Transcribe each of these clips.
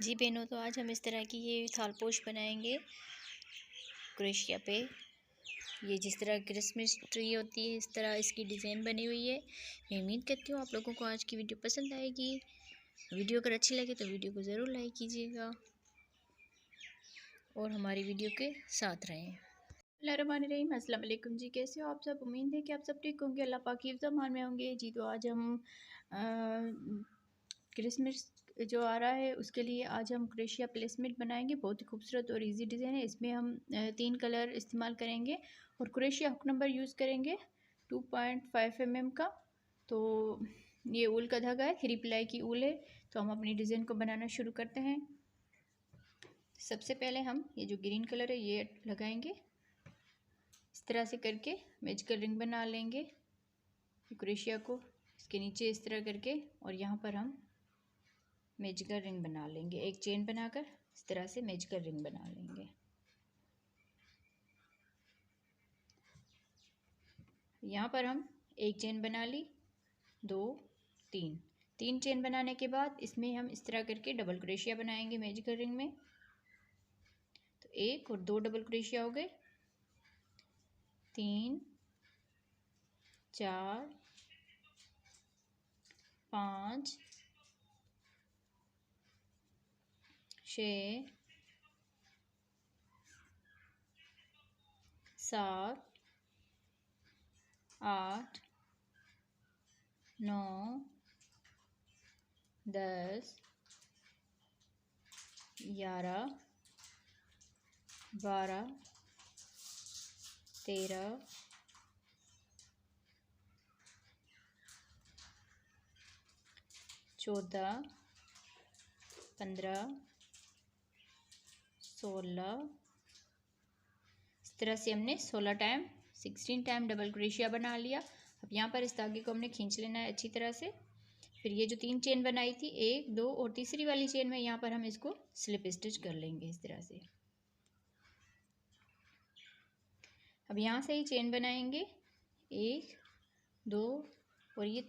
जी बहनों, तो आज हम इस तरह की ये थालपोश बनाएंगे क्रोशिया पे। ये जिस तरह क्रिसमस ट्री होती है, इस तरह इसकी डिज़ाइन बनी हुई है। मैं उम्मीद करती हूँ आप लोगों को आज की वीडियो पसंद आएगी। वीडियो अगर अच्छी लगे तो वीडियो को ज़रूर लाइक कीजिएगा और हमारी वीडियो के साथ रहें। बिस्मिल्लाहिर्रहमानिर्रहीम। अस्सलाम वालेकुम जी, कैसे हो आप सब? उम्मीद है कि आप सब ठीक होंगे, अल्लाह पाक की हिफ़्ज़-ए-अमान में होंगे जी। तो आज हम क्रिसमस जो आ रहा है उसके लिए आज हम क्रोशिया प्लेसमेंट बनाएंगे। बहुत ही खूबसूरत और इजी डिज़ाइन है। इसमें हम 3 कलर इस्तेमाल करेंगे और क्रोशिया हुक नंबर यूज़ करेंगे 2.5 mm का। तो ये ऊल का धागा है, 3 प्लाई की ऊल है। तो हम अपनी डिज़ाइन को बनाना शुरू करते हैं। सबसे पहले हम ये जो ग्रीन कलर है ये लगाएंगे। इस तरह से करके मैजिकल रिंग बना लेंगे क्रोशिया को इसके नीचे इस तरह करके, और यहाँ पर हम मैजिकल रिंग बना लेंगे। एक चेन बनाकर इस तरह से मैजिकल रिंग बना लेंगे। यहाँ पर हम एक चेन बना ली, 2, 3 चेन बनाने के बाद इसमें हम इस तरह करके डबल क्रोशिया बनाएंगे मैजिकल रिंग में। तो 1 और 2 डबल क्रोशिया हो गए, 3, 4, 5, 6, 7, 8, 9, 10, 11, 12, 13, 14, 15, 16। इस तरह से हमने 16 टाइम डबल क्रोशिया बना लिया। अब यहाँ पर इस धागे को हमने खींच लेना है अच्छी तरह से। फिर ये जो 3 चेन बनाई थी, 1, 2 और तीसरी वाली चेन में यहाँ पर हम इसको स्लिप स्टिच कर लेंगे इस तरह से। अब यहाँ से ही चेन बनाएंगे, 1, 2 और ये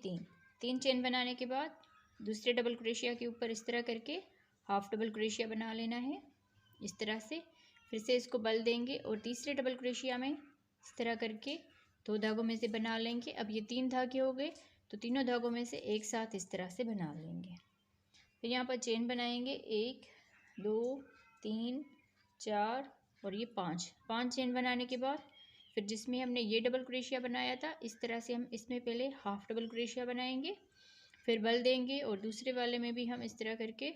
3 चेन बनाने के बाद दूसरे डबल क्रोशिया के ऊपर इस तरह करके हाफ डबल क्रोशिया बना लेना है इस तरह से। फिर से इसको बल देंगे और तीसरे डबल क्रोशिया में इस तरह करके 2 धागों में से बना लेंगे। अब ये 3 धागे हो गए, तो तीनों धागों में से एक साथ इस तरह से बना लेंगे। फिर यहाँ पर चेन बनाएंगे, 1, 2, 3, 4 और ये 5 चेन बनाने के बाद फिर जिसमें हमने ये डबल क्रोशिया बनाया था, इस तरह से हम इसमें पहले हाफ डबल क्रोशिया बनाएंगे, फिर बल देंगे और दूसरे वाले में भी हम इस तरह करके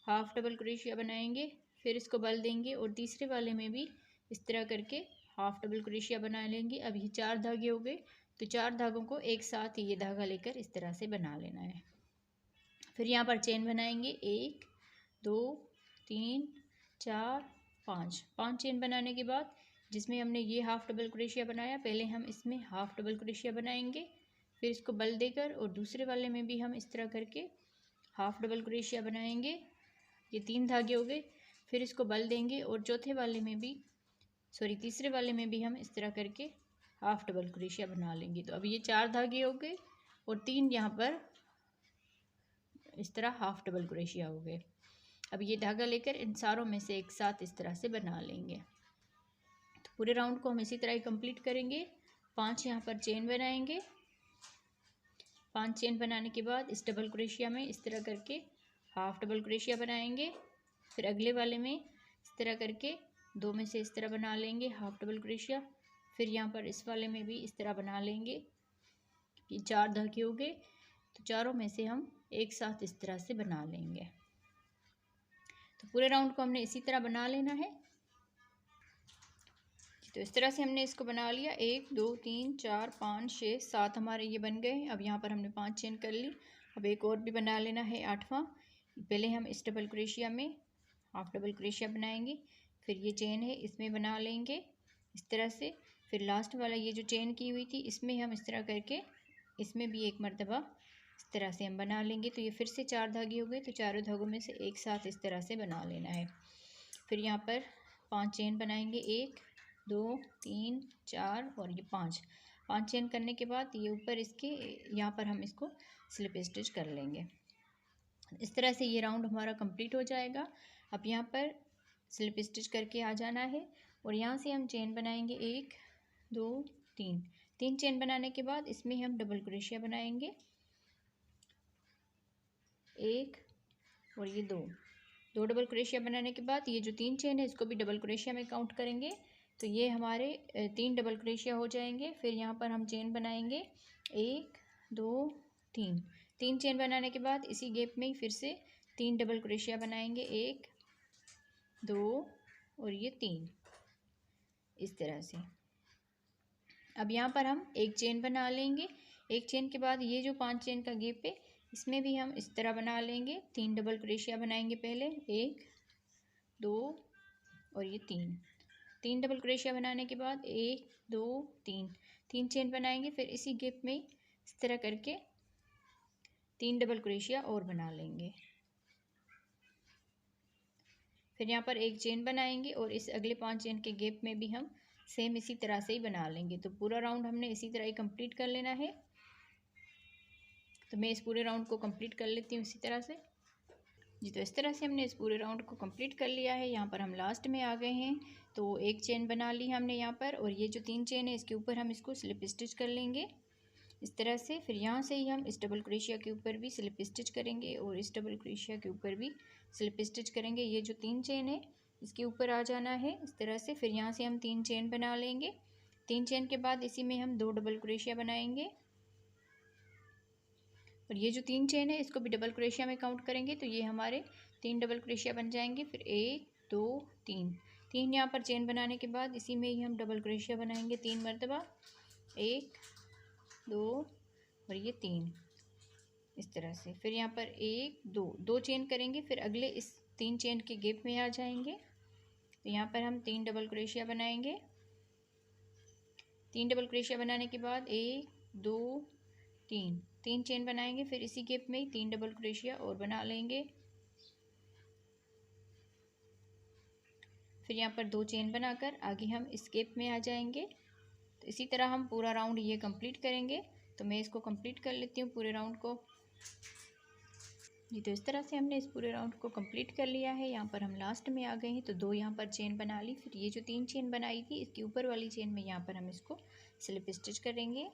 हाफ डबल क्रोशिया बनाएंगे, फिर इसको बल देंगे और तीसरे वाले में भी इस तरह करके हाफ डबल क्रोशिया बना लेंगे। अब ये 4 धागे हो गए, तो 4 धागों को एक साथ ही ये धागा लेकर इस तरह से बना लेना है। फिर यहाँ पर चेन बनाएंगे, 1, 2, 3, 4, 5 चेन बनाने के बाद जिसमें हमने ये हाफ डबल क्रोशिया बनाया, पहले हम इसमें हाफ डबल क्रोशिया बनाएंगे, फिर इसको बल देकर और दूसरे वाले में भी हम इस तरह करके हाफ डबल क्रोशिया बनाएंगे। ये 3 धागे हो गए, फिर इसको बल देंगे और तीसरे वाले में भी हम इस तरह करके हाफ डबल क्रोशिया बना लेंगे। तो अब ये 4 धागे हो गए और 3 यहाँ पर इस तरह हाफ डबल क्रोशिया हो गए। अब ये धागा लेकर इन सारों में से एक साथ इस तरह से बना लेंगे। तो पूरे राउंड को हम इसी तरह ही कंप्लीट करेंगे। 5 यहाँ पर चेन बनाएंगे। 5 चेन बनाने के बाद इस डबल क्रोशिया में इस तरह करके हाफ डबल क्रोशिया बनाएंगे, फिर अगले वाले में इस तरह करके 2 में से इस तरह बना लेंगे हाफ डबल क्रोशिया, फिर यहाँ पर इस वाले में भी इस तरह बना लेंगे। ये 4 धागे हो गए, तो चारों में से हम एक साथ इस तरह से बना लेंगे। तो पूरे राउंड को हमने इसी तरह बना लेना है। तो इस तरह से हमने इसको बना लिया। 1, 2, 3, 4, 5, 6, 7 हमारे ये बन गए। अब यहाँ पर हमने 5 चेन कर ली। अब एक और भी बना लेना है, 8वां। पहले हम इस डबल क्रोशिया में हाफ डबल क्रोशिया बनाएंगे, फिर ये चेन है इसमें बना लेंगे इस तरह से। फिर लास्ट वाला ये जो चेन की हुई थी इसमें हम इस तरह करके इसमें भी एक मरतबा इस तरह से हम बना लेंगे। तो ये फिर से 4 धागे हो गए, तो चारों धागों में से एक साथ इस तरह से बना लेना है। फिर यहाँ पर 5 चेन बनाएंगे, 1, 2, 3, 4 और ये 5 चेन करने के बाद ये ऊपर इसके यहाँ पर हम इसको स्लिप स्टिच कर लेंगे। इस तरह से ये राउंड हमारा कंप्लीट हो जाएगा। अब यहाँ पर स्लिप स्टिच करके आ जाना है और यहाँ से हम चेन बनाएंगे 1 2 3। 3 चेन बनाने के बाद इसमें हम डबल क्रोशिया बनाएंगे 1 और ये 2 डबल क्रोशिया बनाने के बाद ये जो 3 चेन है इसको भी डबल क्रोशिया में काउंट करेंगे, तो ये हमारे 3 डबल क्रोशिया हो जाएंगे। फिर यहाँ पर हम चेन बनाएंगे 1 2 3। 3 चेन बनाने के बाद इसी गैप में ही फिर से 3 डबल क्रोशिया बनाएंगे 1 2 और ये 3, इस तरह से। अब यहाँ पर हम एक चेन बना लेंगे। एक चेन के बाद ये जो 5 चेन का गैप है इसमें भी हम इस तरह बना लेंगे। 3 डबल क्रोशिया बनाएंगे पहले 1 2 और ये 3। 3 डबल क्रोशिया बनाने के बाद 1 2 3। 3 चेन बनाएंगे, फिर इसी गैप में इस तरह करके 3 डबल क्रोशिया और बना लेंगे। फिर यहाँ पर एक चेन बनाएंगे और इस अगले 5 चेन के गैप में भी हम सेम इसी तरह से ही बना लेंगे। तो पूरा राउंड हमने इसी तरह ही कंप्लीट कर लेना है। तो मैं इस पूरे राउंड को कंप्लीट कर लेती हूँ इसी तरह से। जी, तो इस तरह से हमने इस पूरे राउंड को कंप्लीट कर लिया है। यहाँ पर हम लास्ट में आ गए हैं, तो एक चेन बना ली हमने यहाँ पर और ये जो 3 चेन है इसके ऊपर हम इसको स्लिप स्टिच कर लेंगे इस तरह से। फिर यहाँ से ही हम इस डबल क्रोशिया के ऊपर भी स्लिप स्टिच करेंगे और इस डबल क्रोशिया के ऊपर भी स्लिप स्टिच करेंगे। ये जो 3 चेन है इसके ऊपर आ जाना है इस तरह से। फिर यहाँ से हम 3 चेन बना लेंगे। 3 चेन के बाद इसी में हम 2 डबल क्रोशिया बनाएंगे और ये जो 3 चेन है इसको भी डबल क्रोशिया में काउंट करेंगे, तो ये हमारे 3 डबल क्रोशिया बन जाएंगे। फिर 1 2 3। 3 यहाँ पर चेन बनाने के बाद इसी में ही हम डबल क्रोशिया बनाएंगे 3 मरतबा 1 2 और ये 3, इस तरह से। फिर यहाँ पर 1 2 चेन करेंगे, फिर अगले इस 3 चेन के गैप में आ जाएंगे। तो यहाँ पर हम 3 डबल क्रोशिया बनाएंगे। 3 डबल क्रोशिया बनाने के बाद 1 2 3 चेन बनाएंगे, फिर इसी गैप में ही 3 डबल क्रोशिया और बना लेंगे। फिर यहाँ पर 2 चेन बनाकर आगे हम इस गैप में आ जाएंगे। तो इसी तरह हम पूरा राउंड ये कंप्लीट करेंगे। तो मैं इसको कंप्लीट कर लेती हूँ पूरे राउंड को। जी, तो इस तरह से हमने इस पूरे राउंड को कंप्लीट कर लिया है। यहाँ पर हम लास्ट में आ गए हैं, तो 2 यहाँ पर चेन बना ली। फिर ये जो 3 चेन बनाई थी इसके ऊपर वाली चेन में यहाँ पर हम इसको स्लिप स्टिच करेंगे।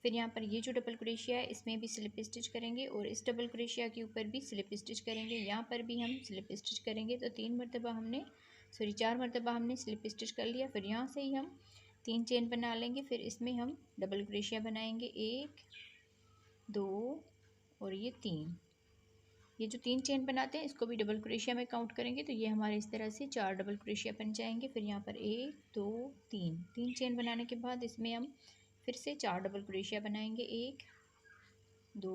फिर यहाँ पर ये जो डबल क्रोशिया है इसमें भी स्लिप स्टिच करेंगे और इस डबल क्रोशिया के ऊपर भी स्लिप स्टिच करेंगे। यहाँ पर भी हम स्लिप स्टिच करेंगे। तो 4 मरतबा हमने स्लिप स्टिच कर लिया। फिर यहाँ से ही हम 3 चेन बना लेंगे। फिर इसमें हम डबल क्रोशिया बनाएंगे 1 2 और ये 3। ये जो 3 चेन बनाते हैं इसको भी डबल क्रोशिया में काउंट करेंगे, तो ये हमारे इस तरह से 4 डबल क्रोशिया बन जाएंगे। फिर यहाँ पर 1 2 3 चेन बनाने के बाद इसमें हम फिर से 4 डबल क्रोशिया बनाएंगे 1 2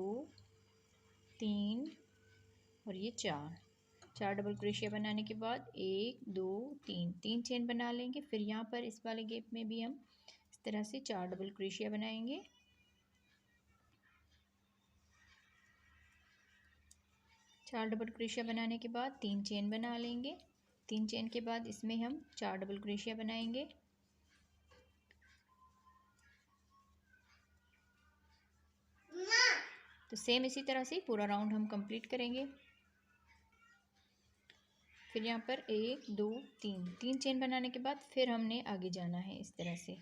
3 और ये 4 डबल क्रोशिया बनाने के बाद 1 2 3 चेन बना लेंगे। फिर यहाँ पर इस वाले गैप में भी हम इस तरह से 4 डबल क्रोशिया बनाएंगे। 4 डबल क्रोशिया बनाने के बाद 3 चेन बना लेंगे। 3 चेन के बाद इसमें हम 4 डबल क्रोशिया बनाएंगे। तो सेम इसी तरह से पूरा राउंड हम कंप्लीट करेंगे। फिर यहाँ पर 1 2 3 चेन बनाने के बाद फिर हमने आगे जाना है इस तरह से।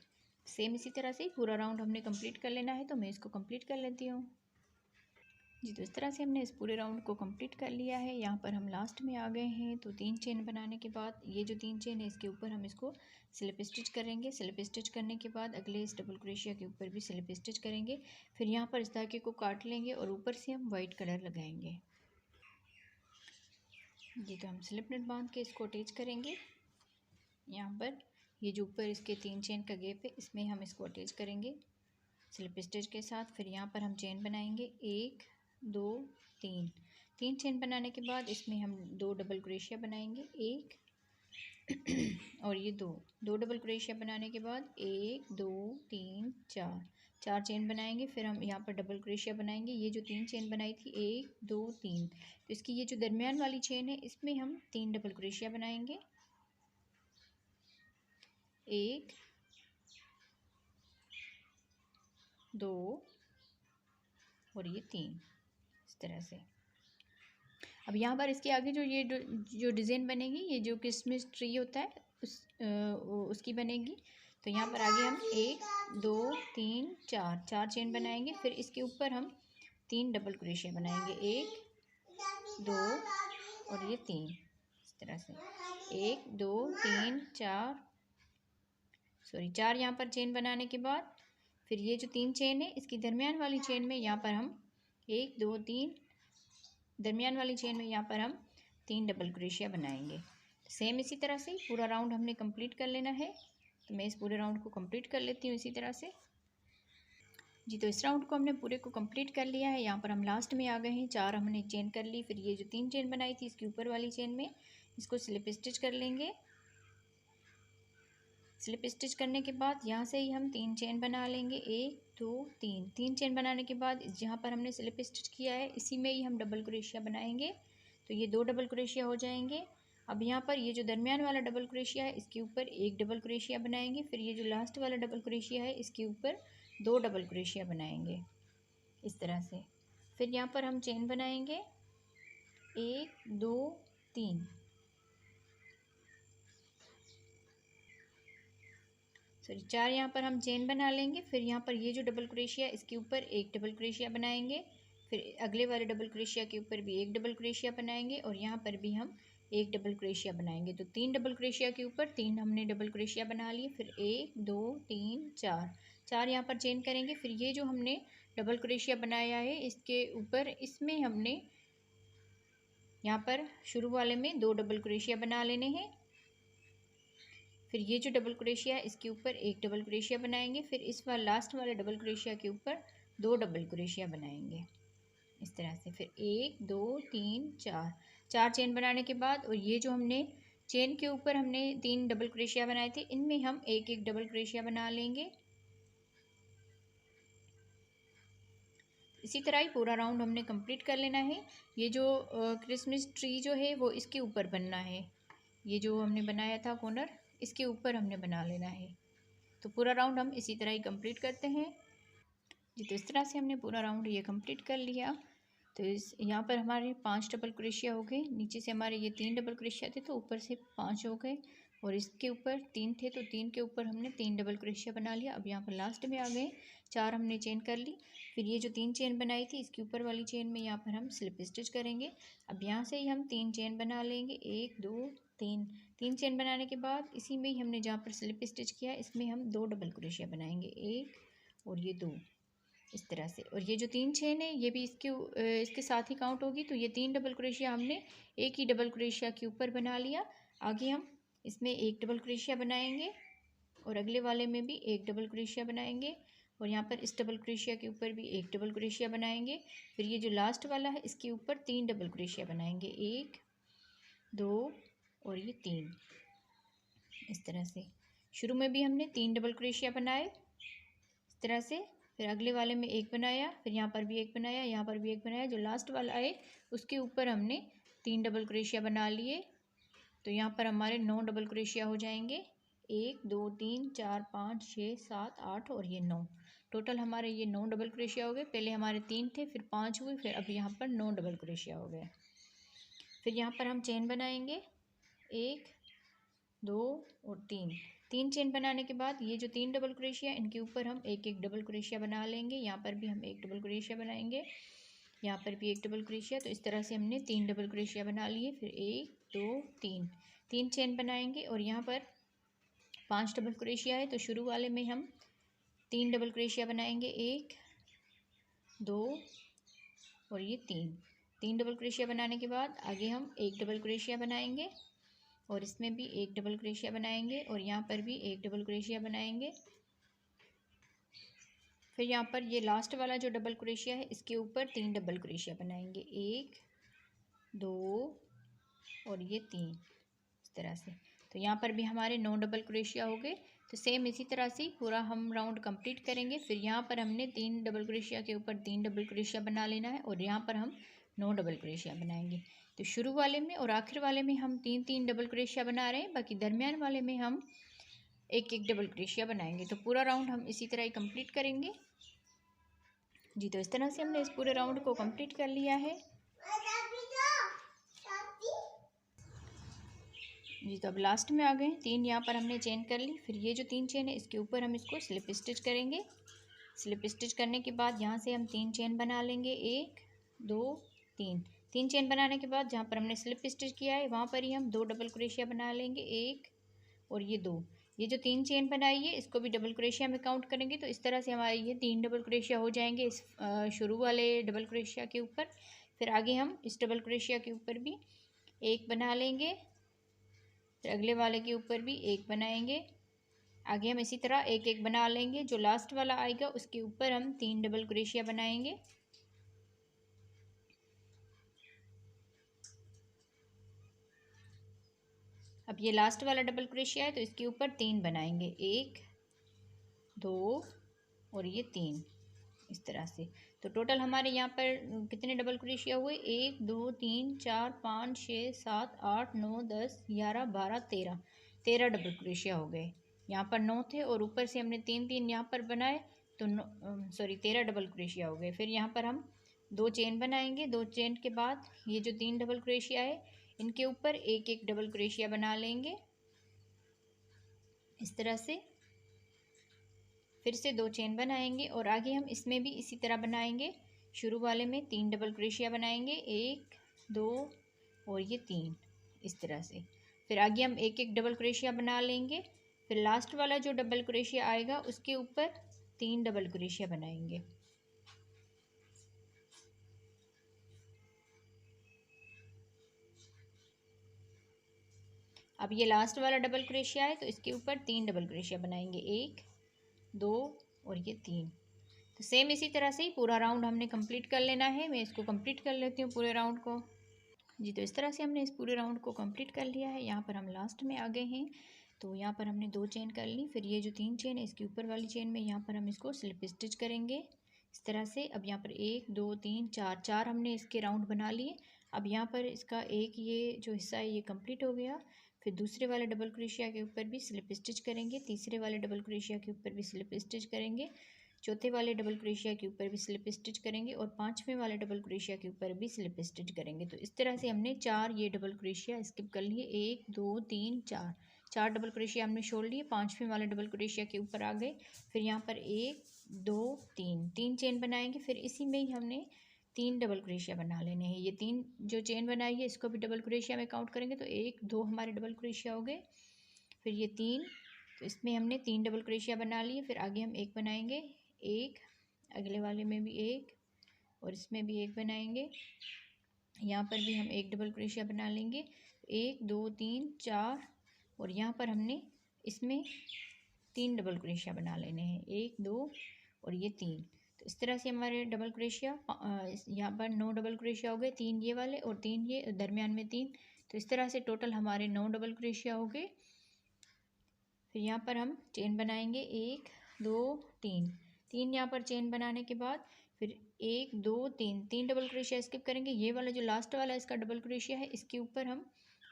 सेम इसी तरह से पूरा राउंड हमने कंप्लीट कर लेना है। तो मैं इसको कंप्लीट कर लेती हूँ। जी, तो इस तरह से हमने इस पूरे राउंड को कंप्लीट कर लिया है। यहाँ पर हम लास्ट में आ गए हैं। तो 3 चेन बनाने के बाद ये जो 3 चेन है इसके ऊपर हम इसको स्लिप स्टिच करेंगे। स्लिप स्टिच करने के बाद अगले इस डबल क्रोशिया के ऊपर भी स्लिप स्टिच करेंगे। फिर यहाँ पर इस धागे को काट लेंगे और ऊपर से हम वाइट कलर लगाएंगे। जी, तो हम स्लिप नेट बांध के इसको अटैच करेंगे। यहाँ पर ये जो ऊपर इसके 3 चेन का गैप है इसमें हम इसको अटैच करेंगे स्लिप स्टिच के साथ। फिर यहाँ पर हम चेन बनाएंगे 1 2 3 चेन बनाने के बाद इसमें हम 2 डबल क्रोशिया बनाएंगे 1 और ये 2 डबल क्रोशिया बनाने के बाद 1 2 3 4 चेन बनाएंगे। फिर हम यहाँ पर डबल क्रोशिया बनाएंगे। ये जो 3 चेन बनाई थी 1 2 3, तो इसकी ये जो दरमियान वाली चेन है इसमें हम 3 डबल क्रोशिया बनाएंगे 1 2 और ये 3, इस तरह से। अब यहाँ पर इसके आगे जो डिज़ाइन बनेगी, ये जो क्रिसमस ट्री होता है उसकी बनेगी। तो यहाँ पर आगे हम 1 2 3 4 चेन बनाएंगे। फिर इसके ऊपर हम 3 डबल क्रोशिया बनाएंगे, 1 2 और ये 3, इस तरह से 1 2 3 4 यहाँ पर चेन बनाने के बाद फिर ये जो 3 चेन है इसकी दरमियान वाली चेन में यहाँ पर हम 1 2 3 दरमियान वाली चेन में यहाँ पर हम 3 डबल क्रोशिया बनाएंगे। सेम इसी तरह से पूरा राउंड हमने कंप्लीट कर लेना है। तो मैं इस पूरे राउंड को कंप्लीट कर लेती हूँ इसी तरह से जी। तो इस राउंड को हमने पूरे को कंप्लीट कर लिया है। यहाँ पर हम लास्ट में आ गए हैं, 4 हमने चेन कर ली। फिर ये जो 3 चेन बनाई थी इसके ऊपर वाली चेन में इसको स्लिप स्टिच कर लेंगे। स्लिप स्टिच करने के बाद यहाँ से ही हम 3 चेन बना लेंगे, 1 2 3 चेन बनाने के बाद जहाँ पर हमने स्लिप स्टिच किया है इसी में ही हम डबल क्रोशिया बनाएंगे। तो ये 2 डबल क्रोशिया हो जाएंगे। अब यहाँ पर ये जो दरमियान वाला डबल क्रोशिया है इसके ऊपर 1 डबल क्रोशिया बनाएंगे। फिर ये जो लास्ट वाला डबल क्रोशिया है इसके ऊपर 2 डबल क्रोशिया बनाएंगे इस तरह से। फिर यहाँ पर हम चेन बनाएंगे 1 2 3 4 यहाँ पर हम चेन बना लेंगे। फिर यहाँ पर ये जो डबल क्रोशिया इसके ऊपर 1 डबल क्रोशिया बनाएंगे। फिर अगले वाले डबल क्रोशिया के ऊपर भी 1 डबल क्रोशिया बनाएंगे और यहाँ पर भी हम 1 डबल क्रोशिया बनाएंगे। तो 3 डबल क्रोशिया के ऊपर 3 हमने डबल क्रोशिया बना लिए। फिर 1 2 3 4 यहाँ पर चेन करेंगे। फिर ये जो हमने डबल क्रोशिया बनाया है इसके ऊपर इसमें हमने यहाँ पर शुरू वाले में 2 डबल क्रोशिया बना लेने हैं। फिर ये जो डबल क्रोशिया है इसके ऊपर 1 डबल क्रोशिया बनाएंगे। फिर इस बार लास्ट वाले डबल क्रोशिया के ऊपर 2 डबल क्रोशिया बनाएंगे इस तरह से। फिर 1 2 3 4 चेन बनाने के बाद और ये जो हमने चेन के ऊपर हमने 3 डबल क्रोशिया बनाए थे इनमें हम 1 डबल क्रोशिया बना लेंगे। इसी तरह ही पूरा राउंड हमने कंप्लीट कर लेना है। ये जो क्रिसमस ट्री जो है वो इसके ऊपर बनना है। ये जो हमने बनाया था कॉर्नर इसके ऊपर हमने बना लेना है। तो पूरा राउंड हम इसी तरह ही कंप्लीट करते हैं जी। तो इस तरह से हमने पूरा राउंड ये कंप्लीट कर लिया। तो इस यहाँ पर हमारे 5 डबल क्रोशिया हो गए। नीचे से हमारे ये 3 डबल क्रोशिया थे तो ऊपर से 5 हो गए और इसके ऊपर 3 थे तो 3 के ऊपर हमने 3 डबल क्रोशिया बना लिया। अब यहाँ पर लास्ट में आ गए, 4 हमने चेन कर ली। फिर ये जो 3 चेन बनाई थी इसके ऊपर वाली चेन में यहाँ पर हम स्लिप स्टिच करेंगे। अब यहाँ से ही हम 3 चेन बना लेंगे, 1 2 3 चेन बनाने के बाद इसी में ही हमने जहाँ पर स्लिप स्टिच किया इसमें हम 2 डबल क्रोशिया बनाएंगे, 1 और ये 2 इस तरह से। और ये जो 3 चेन है ये भी इसके साथ ही काउंट होगी। तो ये 3 डबल क्रोशिया हमने एक ही डबल क्रोशिया के ऊपर बना लिया। आगे हम इसमें 1 डबल क्रोशिया बनाएंगे और अगले वाले में भी 1 डबल क्रोशिया बनाएंगे और यहाँ पर इस डबल क्रोशिया के ऊपर भी 1 डबल क्रोशिया बनाएंगे। फिर ये जो लास्ट वाला है इसके ऊपर 3 डबल क्रोशिया बनाएंगे, 1 2 और ये 3 इस तरह से। शुरू में भी हमने 3 डबल क्रोशिया बनाए इस तरह से। फिर अगले वाले में 1 बनाया, फिर यहाँ पर भी 1 बनाया, यहाँ पर भी 1 बनाया। जो लास्ट वाला है उसके ऊपर हमने 3 डबल क्रोशिया बना लिए। तो यहाँ पर हमारे 9 डबल क्रोशिया हो जाएंगे, 1 2 3 4 5 6 7 8 और ये 9। टोटल हमारे ये 9 डबल क्रोशिया हो गए। पहले हमारे 3 थे फिर 5 हुए, फिर अब यहाँ पर 9 डबल क्रोशिया हो गए। फिर यहाँ पर हम चेन बनाएंगे, 1 2 और 3 चेन बनाने के बाद ये जो 3 डबल क्रोशिया इनके ऊपर हम 1 डबल क्रोशिया बना लेंगे। यहाँ पर भी हम 1 डबल क्रोशिया बनाएंगे, यहाँ पर भी 1 डबल क्रोशिया। तो इस तरह से हमने 3 डबल क्रोशिया बना लिए। फिर 1 2 3 चेन बनाएंगे और यहाँ पर 5 डबल क्रोशिया है तो शुरू वाले में हम 3 डबल क्रोशिया बनाएंगे, 1 2 और ये 3 डबल क्रोशिया बनाने के बाद आगे हम 1 डबल क्रोशिया बनाएंगे और इसमें भी 1 डबल क्रोशिया बनाएंगे और यहाँ पर भी 1 डबल क्रोशिया बनाएंगे। फिर यहाँ पर ये लास्ट वाला जो डबल क्रोशिया है इसके ऊपर 3 डबल क्रोशिया बनाएंगे, 1 2 और ये 3 इस तरह से। तो यहाँ पर भी हमारे 9 डबल क्रोशिया हो गए। तो सेम इसी तरह से पूरा हम राउंड कंप्लीट करेंगे। फिर यहाँ पर हमने 3 डबल क्रोशिया के ऊपर 3 डबल क्रोशिया बना लेना है और यहाँ पर हम 9 डबल क्रोशिया बनाएंगे। तो शुरू वाले में और आखिर वाले में हम 3 डबल क्रोशिया बना रहे हैं, बाकी दरमियान वाले में हम 1 डबल क्रोशिया बनाएंगे। तो पूरा राउंड हम इसी तरह ही कंप्लीट करेंगे जी। तो इस तरह से हमने इस पूरे राउंड को कंप्लीट कर लिया है। जी, तो अब लास्ट में आ गए। 3 यहाँ पर हमने चेन कर ली। फिर ये जो 3 चेन है इसके ऊपर हम इसको स्लिप स्टिच करेंगे। स्लिप स्टिच करने के बाद यहाँ से हम 3 चेन बना लेंगे, 1 2 3। 3 चेन बनाने के बाद जहाँ पर हमने स्लिप स्टिच किया है वहाँ पर ही हम 2 डबल क्रोशिया बना लेंगे, 1 और ये 2। ये जो 3 चेन बनाई है इसको भी डबल क्रोशिया में काउंट करेंगे, तो इस तरह से हमारे ये 3 डबल क्रोशिया हो जाएंगे इस शुरू वाले डबल क्रोशिया के ऊपर। फिर आगे हम इस डबल क्रोशिया के ऊपर भी एक बना लेंगे, फिर अगले वाले के ऊपर भी एक बनाएंगे। आगे हम इसी तरह एक एक बना लेंगे। जो लास्ट वाला आएगा उसके ऊपर हम 3 डबल क्रोशिया बनाएंगे। अब ये लास्ट वाला डबल क्रोशिया है तो इसके ऊपर 3 बनाएंगे, 1 2 और ये 3, इस तरह से। तो टोटल हमारे यहाँ पर कितने डबल क्रोशिया हुए, 1 2 3 4 5 6 7 8 9 10 11 12 13, 13 डबल क्रोशिया हो गए। यहाँ पर 9 थे और ऊपर से हमने 3 3 यहाँ पर बनाए, तो 13 डबल क्रोशिया हो गए। फिर यहाँ पर हम 2 चेन बनाएंगे। 2 चेन के बाद ये जो 3 डबल क्रोशिया है इनके ऊपर एक एक डबल क्रोशिया बना लेंगे, इस तरह से। फिर से 2 चेन बनाएंगे और आगे हम इसमें भी इसी तरह बनाएंगे। शुरू वाले में 3 डबल क्रोशिया बनाएंगे, 1 2 और ये 3, इस तरह से। फिर आगे हम एक एक डबल क्रोशिया बना लेंगे। फिर लास्ट वाला जो डबल क्रोशिया आएगा उसके ऊपर 3 डबल क्रोशिया बनाएंगे। अब ये लास्ट वाला डबल क्रोशिया है तो इसके ऊपर 3 डबल क्रोशिया बनाएंगे, 1 2 और ये 3। तो सेम इसी तरह से ही पूरा राउंड हमने कंप्लीट कर लेना है। मैं इसको कंप्लीट कर लेती हूँ पूरे राउंड को। जी, तो इस तरह से हमने इस पूरे राउंड को कंप्लीट कर लिया है। यहाँ पर हम लास्ट में आ गए हैं। तो यहाँ पर हमने 2 चेन कर ली। फिर ये जो 3 चेन है इसके ऊपर वाली चेन में यहाँ पर हम इसको स्लिप स्टिच करेंगे, इस तरह से। अब यहाँ पर 1 2 3 4, 4 हमने इसके राउंड बना लिए। अब यहाँ पर इसका एक ये जो हिस्सा है ये कंप्लीट हो गया। फिर दूसरे वाले डबल क्रोशिया के ऊपर भी स्लिप स्टिच करेंगे, तीसरे वाले डबल क्रोशिया के ऊपर भी स्लिप स्टिच करेंगे, चौथे वाले डबल क्रोशिया के ऊपर भी स्लिप स्टिच करेंगे और पांचवें वाले डबल क्रोशिया के ऊपर भी स्लिप स्टिच करेंगे। तो इस तरह से हमने 4 ये डबल क्रोशिया स्किप कर लिए, 1 2 3 4, 4 डबल क्रोशिया हमने छोड़ लिए, पांचवें वाले डबल क्रोशिया के ऊपर आ गए। फिर यहाँ पर 1 2 3, 3 चेन बनाएंगे। फिर इसी में ही हमने 3 डबल क्रोशिया बना लेने हैं। ये 3 जो चेन बनाई है इसको भी डबल क्रोशिया में काउंट करेंगे, तो 1 2 हमारे डबल क्रोशिया हो गए। फिर ये 3, तो इसमें हमने 3 डबल क्रोशिया बना लिए। फिर आगे हम एक बनाएंगे, 1, अगले वाले में भी 1 और इसमें भी 1 बनाएंगे। यहाँ पर भी हम 1 डबल क्रोशिया बना लेंगे, 1 2 3 4 और यहाँ पर हमने इसमें 3 डबल क्रोशिया बना लेने हैं, 1 2 और ये 3। तो इस तरह से हमारे डबल क्रोशिया यहाँ पर 9 डबल क्रोशिया हो गए, 3 ये वाले और 3 ये दरमियान में 3। तो इस तरह से टोटल हमारे 9 डबल क्रोशिया हो गए। फिर यहाँ पर हम चेन बनाएंगे, 1 2 3, 3 यहाँ पर चेन बनाने के बाद फिर 1 2 3, 3 डबल क्रोशिया स्किप करेंगे। ये वाला जो लास्ट वाला इसका डबल क्रोशिया है इसके ऊपर हम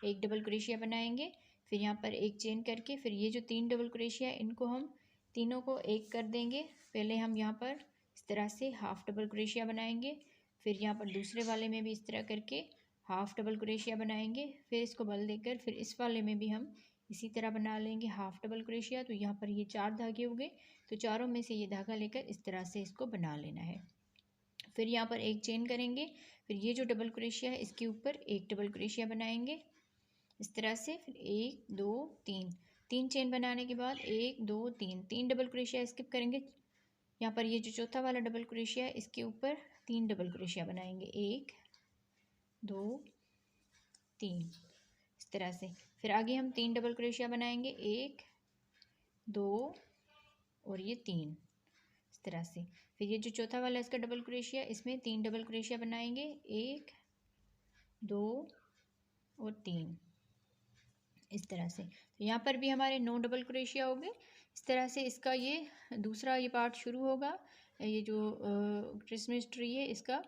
एक डबल क्रोशिया बनाएंगे। फिर यहाँ पर एक चेन करके फिर ये जो 3 डबल क्रोशिया है इनको हम तीनों को एक कर देंगे। पहले हम यहाँ पर इस तरह से हाफ डबल क्रोशिया बनाएंगे, फिर यहाँ पर दूसरे वाले में भी इस तरह करके हाफ डबल क्रोशिया बनाएंगे। फिर इसको बल देकर फिर इस वाले में भी हम इसी तरह बना लेंगे हाफ डबल क्रोशिया। तो यहाँ पर ये 4 धागे हो गए, तो चारों में से ये धागा लेकर इस तरह से इसको बना लेना है। फिर यहाँ पर एक चेन करेंगे, फिर ये जो डबल क्रोशिया है इसके ऊपर एक डबल क्रोशिया बनाएंगे, इस तरह से। फिर 1 2 3, 3 चेन बनाने के बाद 1 2 3, 3 डबल क्रोशिया स्किप करेंगे। यहाँ पर ये जो चौथा वाला डबल क्रोशिया है इसके ऊपर 3 डबल क्रोशिया बनाएंगे, 1 2 3, इस तरह से। फिर आगे हम 3 डबल क्रोशिया बनाएंगे, 1 2 और ये 3, इस तरह से। फिर ये जो चौथा वाला इसका डबल क्रोशिया इसमें 3 डबल क्रोशिया बनाएंगे, 1 2 और 3, इस तरह से। तो यहाँ पर भी हमारे 9 डबल क्रोशिया हो गए। इस तरह से इसका ये दूसरा ये पार्ट शुरू होगा, ये जो क्रिसमस ट्री है इसका।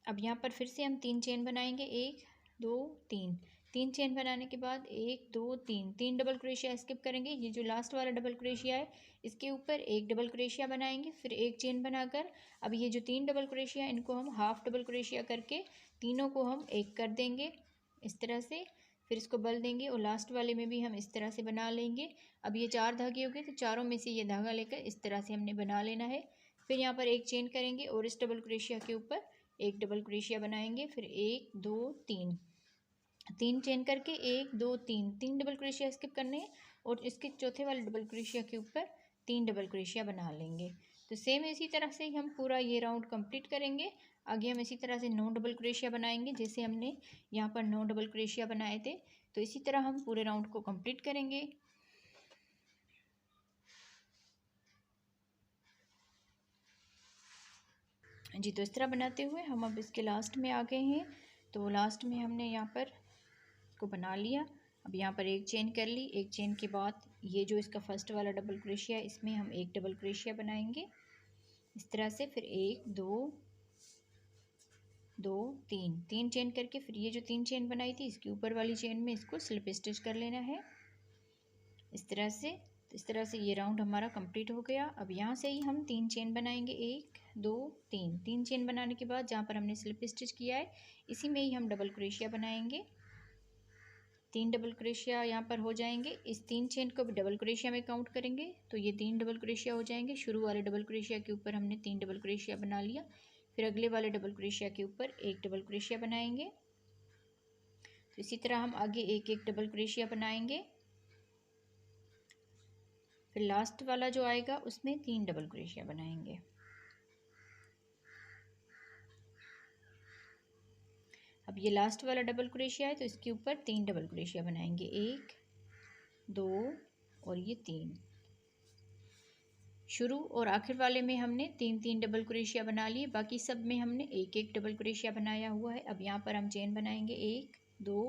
अब यहाँ पर फिर से हम 3 चेन बनाएंगे, 1 2 3, 3 चेन बनाने के बाद 1 2 3, 3 डबल क्रोशिया स्किप करेंगे। ये जो लास्ट वाला डबल क्रोशिया है इसके ऊपर एक डबल क्रोशिया बनाएंगे, फिर एक चेन बनाकर अब ये जो 3 डबल क्रोशिया इनको हम हाफ डबल क्रोशिया करके तीनों को हम एक कर देंगे, इस तरह से। फिर इसको बल देंगे और लास्ट वाले में भी हम इस तरह से बना लेंगे। अब ये 4 धागे हो गए, तो चारों में से ये धागा लेकर इस तरह से हमने बना लेना है। फिर यहाँ पर एक चेन करेंगे और इस डबल क्रोशिया के ऊपर एक डबल क्रोशिया बनाएंगे। फिर 1 2 3 3 चेन करके 1 2 3 3 डबल क्रोशिया स्किप करने हैं और इसके चौथे वाले डबल क्रोशिया के ऊपर 3 डबल क्रोशिया बना लेंगे। तो सेम इसी तरह से ही हम पूरा ये राउंड कंप्लीट करेंगे। आगे हम इसी तरह से 9 डबल क्रोशिया बनाएंगे, जैसे हमने यहाँ पर 9 डबल क्रोशिया बनाए थे। तो इसी तरह हम पूरे राउंड को कंप्लीट करेंगे। जी, तो इस तरह बनाते हुए हम अब इसके लास्ट में आ गए हैं। तो लास्ट में हमने यहाँ पर इसको बना लिया। अब यहाँ पर एक चेन कर ली। एक चेन के बाद ये जो इसका फर्स्ट वाला डबल क्रोशिया है, इसमें हम एक डबल क्रोशिया बनाएंगे इस तरह से। फिर 1 2 2 3 3 चेन करके फिर ये जो 3 चेन बनाई थी इसके ऊपर वाली चेन में इसको स्लिप स्टिच कर लेना है इस तरह से। तो इस तरह से ये राउंड हमारा कंप्लीट हो गया। अब यहाँ से ही हम 3 चेन बनाएंगे, 1 2 3 3 चेन बनाने के बाद जहाँ पर हमने स्लिप स्टिच किया है इसी में ही हम डबल क्रोशिया बनाएंगे। 3 डबल क्रोशिया यहाँ पर हो जाएंगे। इस 3 चेन को भी डबल क्रोशिया में काउंट करेंगे तो ये 3 डबल क्रोशिया हो जाएंगे। शुरू वाले डबल क्रोशिया के ऊपर हमने 3 डबल क्रोशिया बना लिया। फिर अगले वाले डबल क्रोशिया के ऊपर एक डबल क्रोशिया बनाएंगे। तो इसी तरह हम आगे एक एक डबल क्रोशिया बनाएंगे। फिर लास्ट वाला जो आएगा उसमें 3 डबल क्रोशिया बनाएंगे। अब ये लास्ट वाला डबल क्रोशिया है तो इसके ऊपर 3 डबल क्रोशिया बनाएंगे, 1 2 और ये 3। शुरू और आखिर वाले में हमने 3 डबल क्रोशिया बना लिए, बाकी सब में हमने एक एक डबल क्रोशिया बनाया हुआ है। अब यहाँ पर हम चेन बनाएंगे 1 2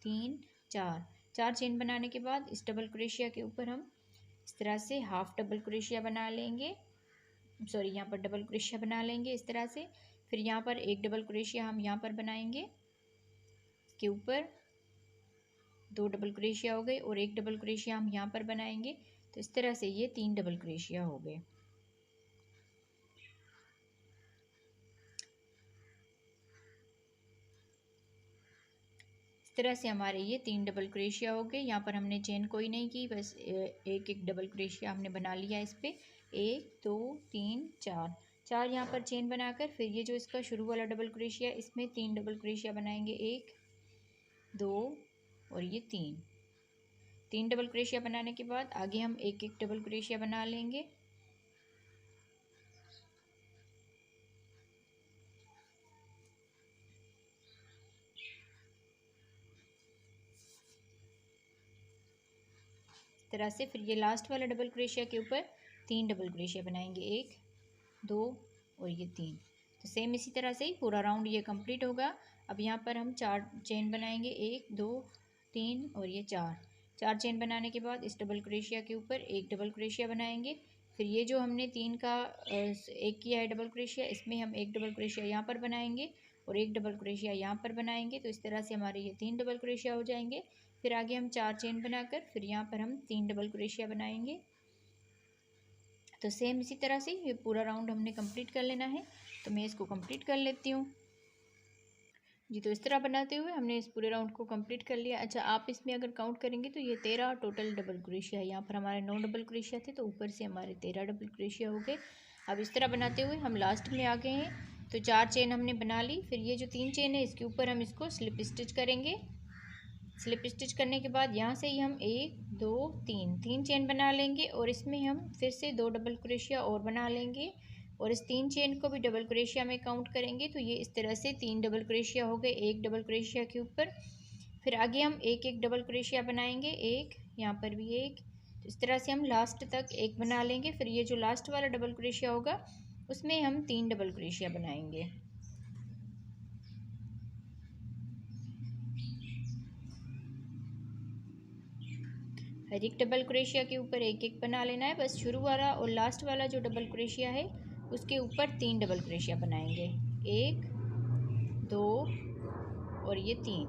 3 4 चेन बनाने के बाद इस डबल क्रोशिया के ऊपर हम इस तरह से हाफ डबल क्रोशिया बना लेंगे, सॉरी यहाँ पर डबल क्रोशिया बना लेंगे इस तरह से। फिर यहाँ पर एक डबल क्रोशिया हम यहाँ पर बनाएंगे, इसके ऊपर 2 डबल क्रोशिया हो गए और एक डबल क्रोशिया हम यहाँ पर बनाएंगे। तो इस तरह से ये 3 डबल क्रोशिया हो गए। इस तरह से हमारे ये 3 डबल क्रोशिया हो गए। यहाँ पर हमने चेन कोई नहीं की, बस एक एक डबल क्रोशिया हमने बना लिया इस पर। 1 2 3 4 यहाँ पर चेन बनाकर फिर ये जो इसका शुरू वाला डबल क्रोशिया इसमें 3 डबल क्रोशिया बनाएंगे, 1 2 और ये 3 डबल क्रोशिया बनाने के बाद आगे हम एक एक डबल क्रोशिया बना लेंगे। इस तरह से फिर ये लास्ट वाला डबल क्रोशिया के ऊपर 3 डबल क्रोशिया बनाएंगे, 1 2 और ये 3। तो सेम इसी तरह से ही पूरा राउंड ये कंप्लीट होगा। अब यहाँ पर हम 4 चेन बनाएंगे, 1 2 3 और ये 4 चेन बनाने के बाद इस डबल क्रोशिया के ऊपर एक डबल क्रोशिया बनाएंगे। फिर ये जो हमने 3 का एक किया है डबल क्रोशिया, इसमें हम एक डबल क्रोशिया यहाँ पर बनाएंगे और एक डबल क्रोशिया यहाँ पर बनाएंगे। तो इस तरह से हमारे ये 3 डबल क्रोशिया हो जाएंगे। फिर आगे हम 4 चेन बनाकर फिर यहाँ पर हम 3 डबल क्रोशिया बनाएंगे। तो सेम इसी तरह से ये पूरा राउंड हमने कंप्लीट कर लेना है। तो मैं इसको कंप्लीट कर लेती हूँ। जी, तो इस तरह बनाते हुए हमने इस पूरे राउंड को कंप्लीट कर लिया। अच्छा, आप इसमें अगर काउंट करेंगे तो ये 13 टोटल डबल क्रोशिया है। यहाँ पर हमारे 9 डबल क्रोशिया थे तो ऊपर से हमारे 13 डबल क्रोशिया हो गए। अब इस तरह बनाते हुए हम लास्ट में आ गए हैं। तो 4 चेन हमने बना ली। फिर ये जो 3 चेन है इसके ऊपर हम इसको स्लिप स्टिच करेंगे। स्लिप स्टिच करने के बाद यहाँ से ही हम 1 2 3 चेन बना लेंगे और इसमें हम फिर से 2 डबल क्रोशिया और बना लेंगे और इस 3 चेन को भी डबल क्रोशिया में काउंट करेंगे। तो ये इस तरह से 3 डबल क्रोशिया हो गए एक डबल क्रोशिया के ऊपर। फिर आगे हम एक एक डबल क्रोशिया बनाएंगे, एक यहाँ पर भी एक। तो इस तरह से हम लास्ट तक एक बना लेंगे। फिर ये जो लास्ट वाला डबल क्रोशिया होगा उसमें हम 3 डबल क्रोशिया बनाएंगे। हर एक डबल क्रोशिया के ऊपर एक एक बना लेना है। बस शुरू वाला और लास्ट वाला जो डबल क्रोशिया है उसके ऊपर 3 डबल क्रोशिया बनाएंगे, 1 2 और ये 3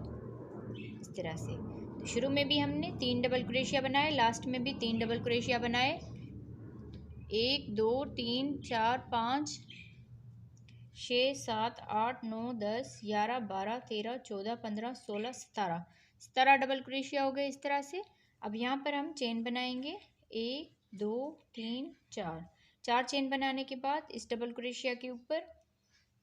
इस तरह से। तो शुरू में भी हमने 3 डबल क्रोशिया बनाए, लास्ट में भी 3 डबल क्रोशिया बनाए। 1 2 3 4 5 6 7 8 9 10 11 12 13 14 15 16 17 17 डबल क्रोशिया हो गए इस तरह से। अब यहाँ पर हम चेन बनाएंगे 1 2 3 4। 4 चेन बनाने के बाद इस डबल क्रोशिया के ऊपर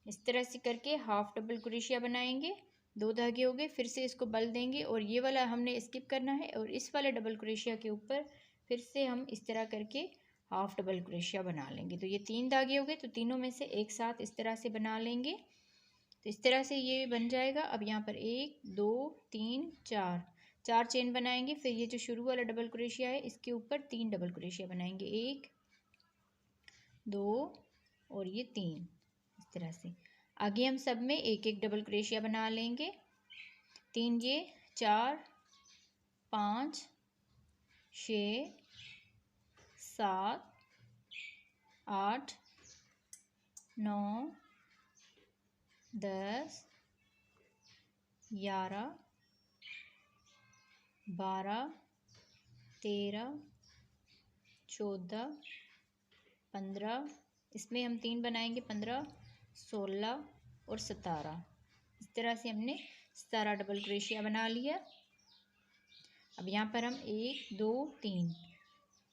इस तरह से करके हाफ डबल क्रोशिया बनाएंगे। 2 धागे हो गए, फिर से इसको बल देंगे और ये वाला हमने स्किप करना है और इस वाले डबल क्रोशिया के ऊपर फिर से हम इस तरह करके हाफ डबल क्रोशिया बना लेंगे। तो ये 3 धागे हो गए, तो तीनों में से एक साथ इस तरह से बना लेंगे। तो इस तरह से ये बन जाएगा। अब यहाँ पर 1 2 3 4 4 चेन बनाएंगे, फिर ये जो शुरू वाला डबल क्रोशिया है इसके ऊपर 3 डबल क्रोशिया बनाएंगे, 1 2 और ये 3 इस तरह से। आगे हम सब में एक एक डबल क्रोशिया बना लेंगे। 3 ये 4 5 6 7 8 9 10 11 12 13 14 15, इसमें हम 3 बनाएंगे, 15 16 और 17। इस तरह से हमने 17 डबल क्रोशिया बना लिया। अब यहाँ पर हम 1 2 3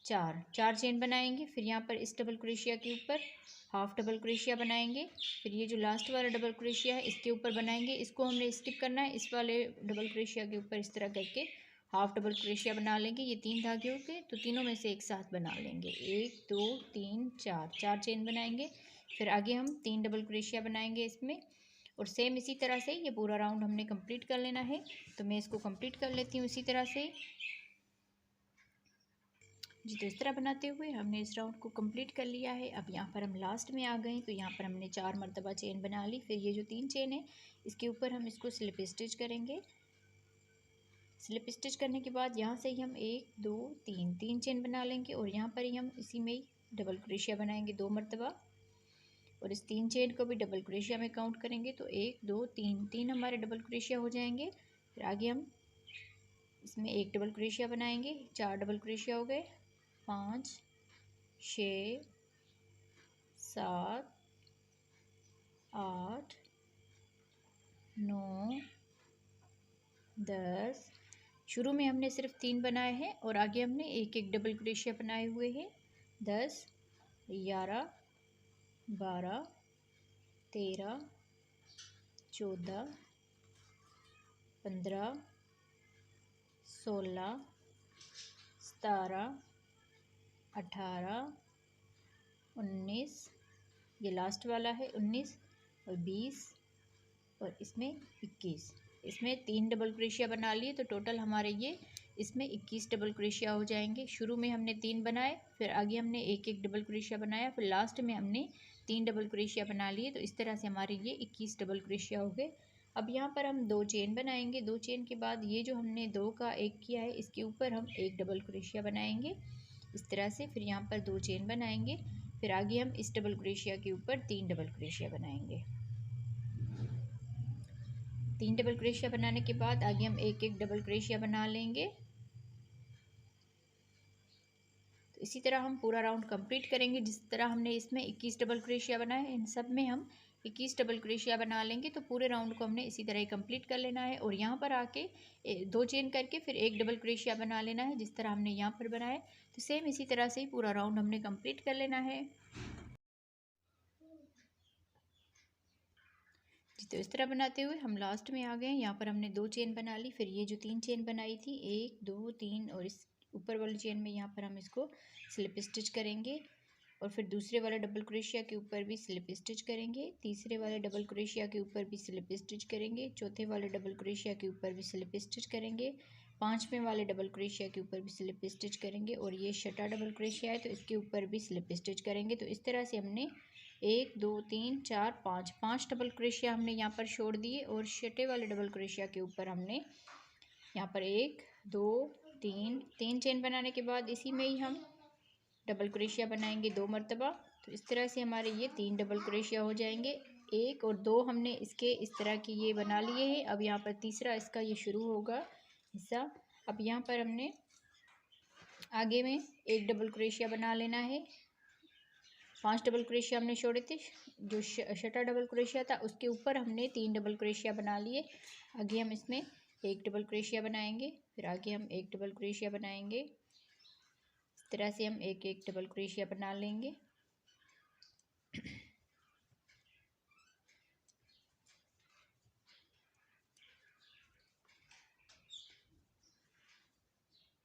4 चेन बनाएंगे, फिर यहाँ पर इस डबल क्रोशिया के ऊपर हाफ डबल क्रोशिया बनाएंगे, फिर ये जो लास्ट वाला डबल क्रोशिया है इसके ऊपर बनाएंगे। इसको हमने स्किप करना है, इस वाले डबल क्रोशिया के ऊपर इस तरह करके हाफ डबल क्रोशिया बना लेंगे। ये 3 धागे हो गए, तो तीनों में से एक साथ बना लेंगे, 1 2 3 4 चेन बनाएंगे। फिर आगे हम 3 डबल क्रोशिया बनाएंगे इसमें, और सेम इसी तरह से ये पूरा राउंड हमने कंप्लीट कर लेना है। तो मैं इसको कंप्लीट कर लेती हूँ इसी तरह से जी। तो इस तरह बनाते हुए हमने इस राउंड को कंप्लीट कर लिया है। अब यहाँ पर हम लास्ट में आ गए, तो यहाँ पर हमने 4 मरतबा चेन बना ली। फिर ये जो 3 चेन है इसके ऊपर हम इसको स्लिप स्टिच करेंगे। स्लिप स्टिच करने के बाद यहाँ से ही हम 1 2 3 चेन बना लेंगे, और यहाँ पर ही हम इसी में ही डबल क्रोशिया बनाएंगे 2 मरतबा, और इस 3 चेन को भी डबल क्रोशिया में काउंट करेंगे। तो 1 2 3 हमारे डबल क्रोशिया हो जाएंगे। फिर आगे हम इसमें एक डबल क्रोशिया बनाएंगे, 4 डबल क्रोशिया हो गए, 5 6 7 8 9 10। शुरू में हमने सिर्फ 3 बनाए हैं और आगे हमने एक एक डबल क्रोशिया बनाए हुए हैं। 10 11 12 13 14 15 16 17 18 19, ये लास्ट वाला है 19 और 20 और इसमें 21। इसमें 3 डबल क्रोशिया बना लिए, तो टोटल हमारे ये इसमें 21 डबल क्रोशिया हो जाएंगे। शुरू में हमने 3 बनाए, फिर आगे हमने एक एक डबल क्रोशिया बनाया, फिर लास्ट में हमने 3 डबल क्रोशिया बना लिए। तो इस तरह से हमारे ये 21 डबल क्रोशिया हो गए। अब यहाँ पर हम 2 चेन बनाएंगे। 2 चेन के बाद ये जो हमने 2 का 1 किया है इसके ऊपर हम एक डबल क्रोशिया बनाएंगे इस तरह से। फिर यहाँ पर 2 चेन बनाएंगे, फिर आगे हम इस डबल क्रोशिया के ऊपर 3 डबल क्रोशिया बनाएंगे। 3 डबल क्रोशिया बनाने के बाद आगे हम एक एक डबल क्रोशिया बना लेंगे। तो इसी तरह हम पूरा राउंड कंप्लीट करेंगे। जिस तरह हमने इसमें 21 डबल क्रोशिया बनाए, इन सब में हम 21 डबल क्रोशिया बना लेंगे। तो पूरे राउंड को हमने इसी तरह ही कंप्लीट कर लेना है, और यहाँ पर आके 2 चेन करके फिर एक डबल क्रोशिया बना लेना है, जिस तरह हमने यहाँ पर बनाए। तो सेम इसी तरह से ही पूरा राउंड हमने कंप्लीट कर लेना है। तो इस तरह बनाते हुए हम लास्ट में आ गए। यहाँ पर हमने 2 चेन बना ली, फिर ये जो 3 चेन बनाई थी 1 2 3, और इस ऊपर वाली चेन में यहाँ पर हम इसको स्लिप स्टिच करेंगे, और फिर दूसरे वाले डबल क्रोशिया के ऊपर भी स्लिप स्टिच करेंगे, तीसरे वाले डबल क्रोशिया के ऊपर भी स्लिप स्टिच करेंगे, चौथे वाले डबल क्रोशिया के ऊपर भी स्लिप स्टिच करेंगे, 5वें वाले डबल क्रोशिया के ऊपर भी स्लिप स्टिच करेंगे, और ये छठा डबल क्रोशिया है तो इसके ऊपर भी स्लिप स्टिच करेंगे। तो इस तरह से हमने 1 2 3 4 5 डबल क्रोशिया हमने यहाँ पर छोड़ दिए, और छठे वाले डबल क्रोशिया के ऊपर हमने यहाँ पर 1 2 3 चेन बनाने के बाद इसी में ही हम डबल क्रोशिया बनाएंगे 2 मरतबा। तो इस तरह से हमारे ये 3 डबल क्रोशिया हो जाएंगे। 1 और 2 हमने इसके इस तरह की ये बना लिए हैं। अब यहाँ पर तीसरा इसका ये शुरू होगा हिस्सा। अब यहाँ पर हमने आगे में एक डबल क्रोशिया बना लेना है। 5 डबल क्रोशिया हमने छोड़े थे, जो छठा डबल क्रोशिया था उसके ऊपर हमने 3 डबल क्रोशिया बना लिए। आगे हम इसमें एक डबल क्रोशिया बनाएंगे, फिर आगे हम एक डबल क्रोशिया बनाएंगे। इस तरह से हम एक एक डबल क्रोशिया बना लेंगे।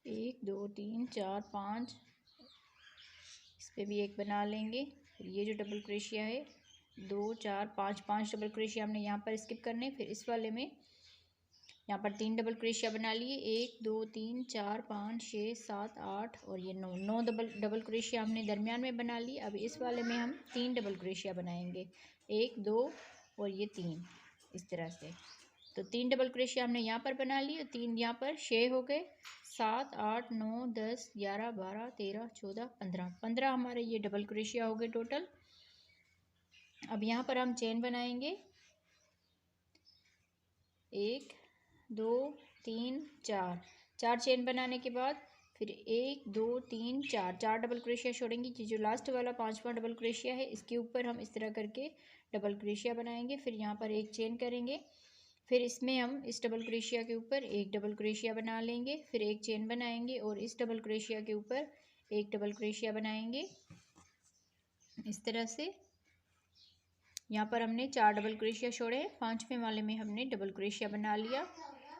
एक दो तीन चार पाँच, इस पे भी एक बना लेंगे। फिर ये जो डबल क्रोशिया है, दो चार पाँच, पाँच डबल क्रोशिया हमने यहाँ पर स्किप करने। फिर इस वाले में यहाँ पर तीन डबल क्रोशिया बना लिए, एक दो तीन चार पाँच छः सात आठ और ये नौ, नौ डबल क्रोशिया हमने दरमियान में बना ली। अब इस वाले में हम तीन डबल क्रोशिया बनाएंगे, एक दो और ये तीन, इस तरह से। तो तीन डबल क्रोशिया हमने यहाँ पर बना ली और तीन यहाँ पर, छः हो गए, सात आठ नौ 10 11 12 13 14 15, 15 हमारे ये डबल क्रोशिया हो गए टोटल। अब यहाँ पर हम चेन बनाएंगे, एक दो तीन चार, चार चेन बनाने के बाद फिर एक दो तीन चार, चार डबल क्रोशिया छोड़ेंगे। ये जो लास्ट वाला पांचवा डबल क्रोशिया है, इसके ऊपर हम इस तरह करके डबल क्रोशिया बनाएंगे। फिर यहाँ पर एक चेन करेंगे, फिर इसमें हम इस डबल क्रोशिया के ऊपर एक डबल क्रोशिया बना लेंगे, फिर एक चेन बनाएंगे और इस डबल क्रोशिया के ऊपर एक डबल क्रोशिया बनाएंगे। इस तरह से यहाँ पर हमने चार डबल क्रोशिया छोड़े, पांचवें वाले में हमने डबल क्रोशिया बना लिया।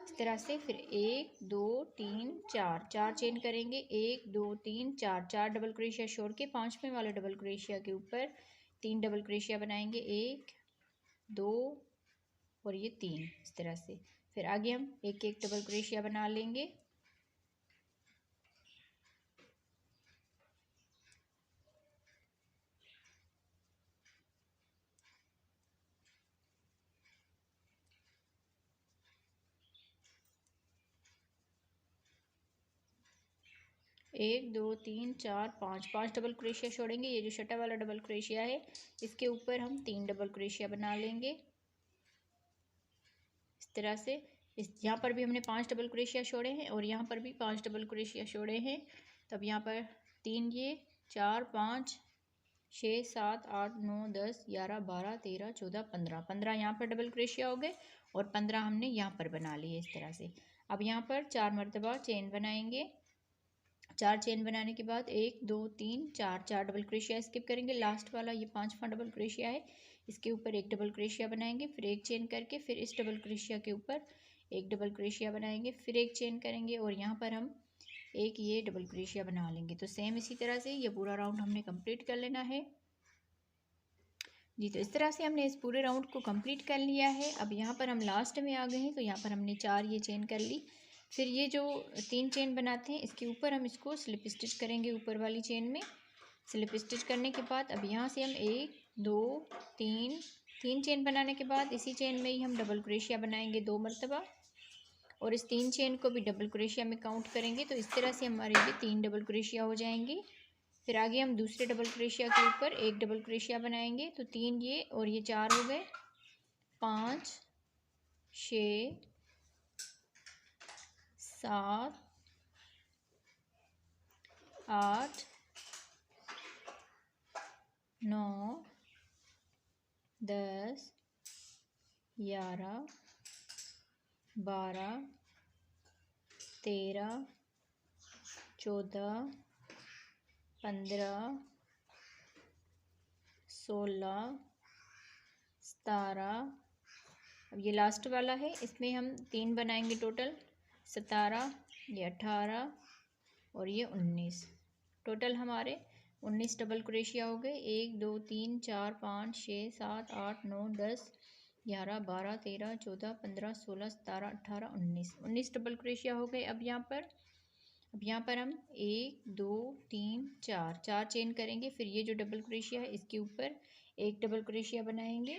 इस तरह से फिर एक दो तीन चार, चार चेन करेंगे, एक दो तीन चार, चार डबल क्रोशिया छोड़ के पांचवें वाले डबल क्रोशिया के ऊपर तीन डबल क्रोशिया बनाएंगे, एक दो और ये तीन, इस तरह से। फिर आगे हम एक एक डबल क्रोशिया बना लेंगे। एक दो तीन चार पाँच, पांच डबल क्रोशिया छोड़ेंगे। ये जो छठा वाला डबल क्रोशिया है, इसके ऊपर हम तीन डबल क्रोशिया बना लेंगे, इस तरह से। इस यहाँ पर भी हमने पांच डबल क्रोशिया छोड़े हैं और यहाँ पर भी पांच डबल क्रोशिया छोड़े हैं। तब यहाँ पर तीन, ये चार पाँच छः सात आठ नौ 10 11 12 13 14 15, 15 यहाँ पर डबल क्रोशिया हो गए और 15 हमने यहाँ पर बना लिए, इस तरह से। अब यहाँ पर चार मरतबा चेन बनाएंगे। चार चेन बनाने के बाद एक दो तीन चार, चार डबल क्रोशिया स्किप करेंगे। लास्ट वाला ये पांचवा डबल क्रोशिया है, इसके ऊपर एक डबल क्रोशिया बनाएंगे, फिर एक चेन करके फिर इस डबल क्रोशिया के ऊपर एक डबल क्रोशिया बनाएंगे, फिर एक चेन करेंगे और यहाँ पर हम एक ये डबल क्रोशिया बना लेंगे। तो सेम इसी तरह से ये पूरा राउंड हमने कंप्लीट कर लेना है जी। तो इस तरह से हमने इस पूरे राउंड को कंप्लीट कर लिया है। अब यहाँ पर हम लास्ट में आ गए हैं, तो यहाँ पर हमने चार ये चेन कर ली। फिर ये जो तीन चेन बनाते हैं, इसके ऊपर हम इसको स्लिप स्टिच करेंगे, ऊपर वाली चेन में स्लिप स्टिच करने के बाद अब यहाँ से हम एक दो तीन, तीन चेन बनाने के बाद इसी चेन में ही हम डबल क्रोशिया बनाएंगे दो मरतबा और इस तीन चेन को भी डबल क्रोशिया में काउंट करेंगे। तो इस तरह से हमारे ये तीन डबल क्रोशिया हो जाएंगे। फिर आगे हम दूसरे डबल क्रोशिया के ऊपर एक डबल क्रोशिया बनाएंगे, तो तीन ये और ये चार हो गए, पाँच छः सात आठ नौ 10 11 12 13 14 15 16 17। अब ये लास्ट वाला है, इसमें हम तीन बनाएंगे टोटल, 17, ये 18 और ये 19। टोटल हमारे 19 डबल क्रोशिया हो गए। एक दो तीन चार पाँच छः सात आठ नौ 10 11 12 13 14 15 16 17 18 19, 19 डबल क्रोशिया हो गए। अब यहाँ पर हम एक दो तीन चार, चार चेन करेंगे, फिर ये जो डबल क्रोशिया है इसके ऊपर एक डबल क्रोशिया बनाएंगे,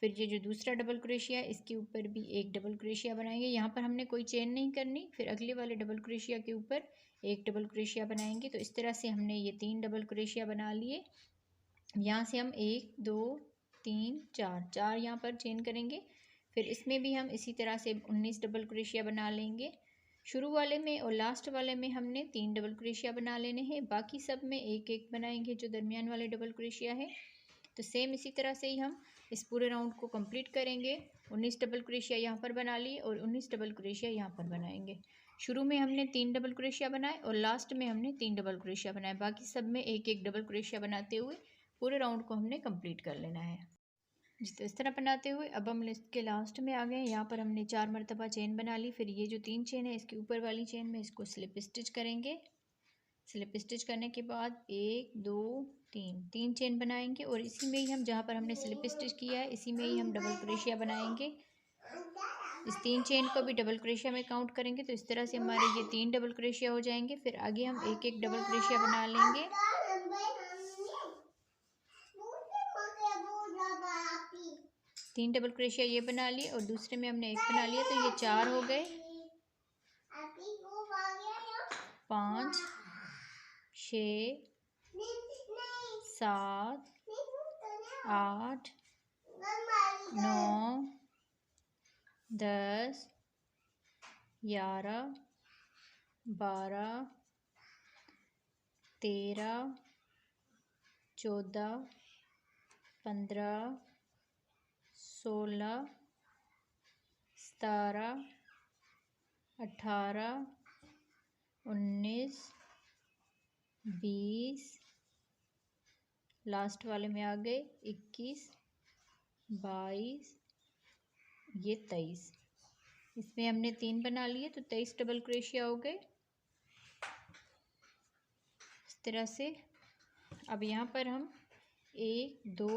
फिर ये जो दूसरा डबल क्रोशिया है इसके ऊपर भी एक डबल क्रोशिया बनाएंगे। यहाँ पर हमने कोई चेन नहीं करनी, फिर अगले वाले डबल क्रोशिया के ऊपर एक डबल क्रोशिया बनाएंगे। तो इस तरह से हमने ये तीन डबल क्रोशिया बना लिए। यहाँ से हम एक दो तीन चार, चार यहाँ पर चेन करेंगे, फिर इसमें भी हम इसी तरह से 19 डबल क्रोशिया बना लेंगे। शुरू वाले में और लास्ट वाले में हमने तीन डबल क्रोशिया बना लेने हैं, बाकी सब में एक एक बनाएंगे जो दरमियान वाले डबल क्रोशिया है। तो सेम इसी तरह से ही हम इस पूरे राउंड को कंप्लीट करेंगे। 19 डबल क्रोशिया यहाँ पर बना लिए और 19 डबल क्रोशिया यहाँ पर बनाएंगे। शुरू में हमने 3 डबल क्रोशिया बनाए और लास्ट में हमने 3 डबल क्रोशिया बनाए। बाकी सब में एक एक डबल क्रोशिया बनाते हुए पूरे राउंड को हमने कंप्लीट कर लेना है। तो इस तरह बनाते हुए अब हम इसके लास्ट में आ गए। यहाँ पर हमने 4 मरतबा चेन बना ली। फिर ये जो 3 चेन है इसके ऊपर वाली चेन में इसको स्लिप स्टिच करेंगे। स्लिप स्टिच करने के बाद 1 2 3 चेन बनाएंगे और इसी में ही हम जहाँ पर हमने स्लिप स्टिच किया है इसी में ही हम डबल क्रोशिया बनाएंगे। इस 3 चेन को भी डबल क्रोशिया में काउंट करेंगे। तो इस तरह से हमारे ये 3 डबल क्रोशिया हो जाएंगे। फिर आगे हम एक एक डबल क्रोशिया बना लेंगे। 3 डबल क्रोशिया ये बना लिए और दूसरे में हमने एक बना लिया, तो ये 4 हो गए। 5 6 7 8 9 10 11 12 13 14 15 16 17 18 19 20 लास्ट वाले में आ गए 21 22 ये 23। इसमें हमने 3 बना लिए तो 23 डबल क्रोशिया हो गए इस तरह से। अब यहाँ पर हम 1 2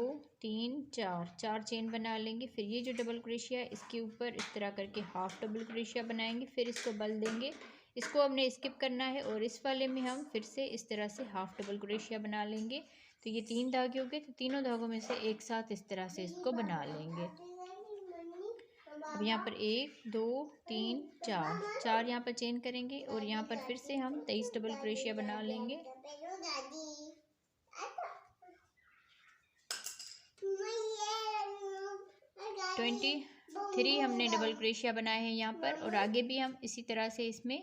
3 4 चेन बना लेंगे। फिर ये जो डबल क्रोशिया है इसके ऊपर इस तरह करके हाफ डबल क्रोशिया बनाएंगे। फिर इसको बल देंगे, इसको हमने स्किप करना है और इस वाले में हम फिर से इस तरह से हाफ डबल क्रोशिया बना लेंगे। तो ये 3 धागे हो गए, तो तीनों धागों में से एक साथ इस तरह से इसको बना लेंगे। अब यहाँ पर 1 2 3 4 यहाँ पर चेन करेंगे और यहाँ पर फिर से हम 23 डबल क्रोशिया बना लेंगे। 23 हमने डबल क्रोशिया बनाए हैं यहाँ पर और आगे भी हम इसी तरह से इसमें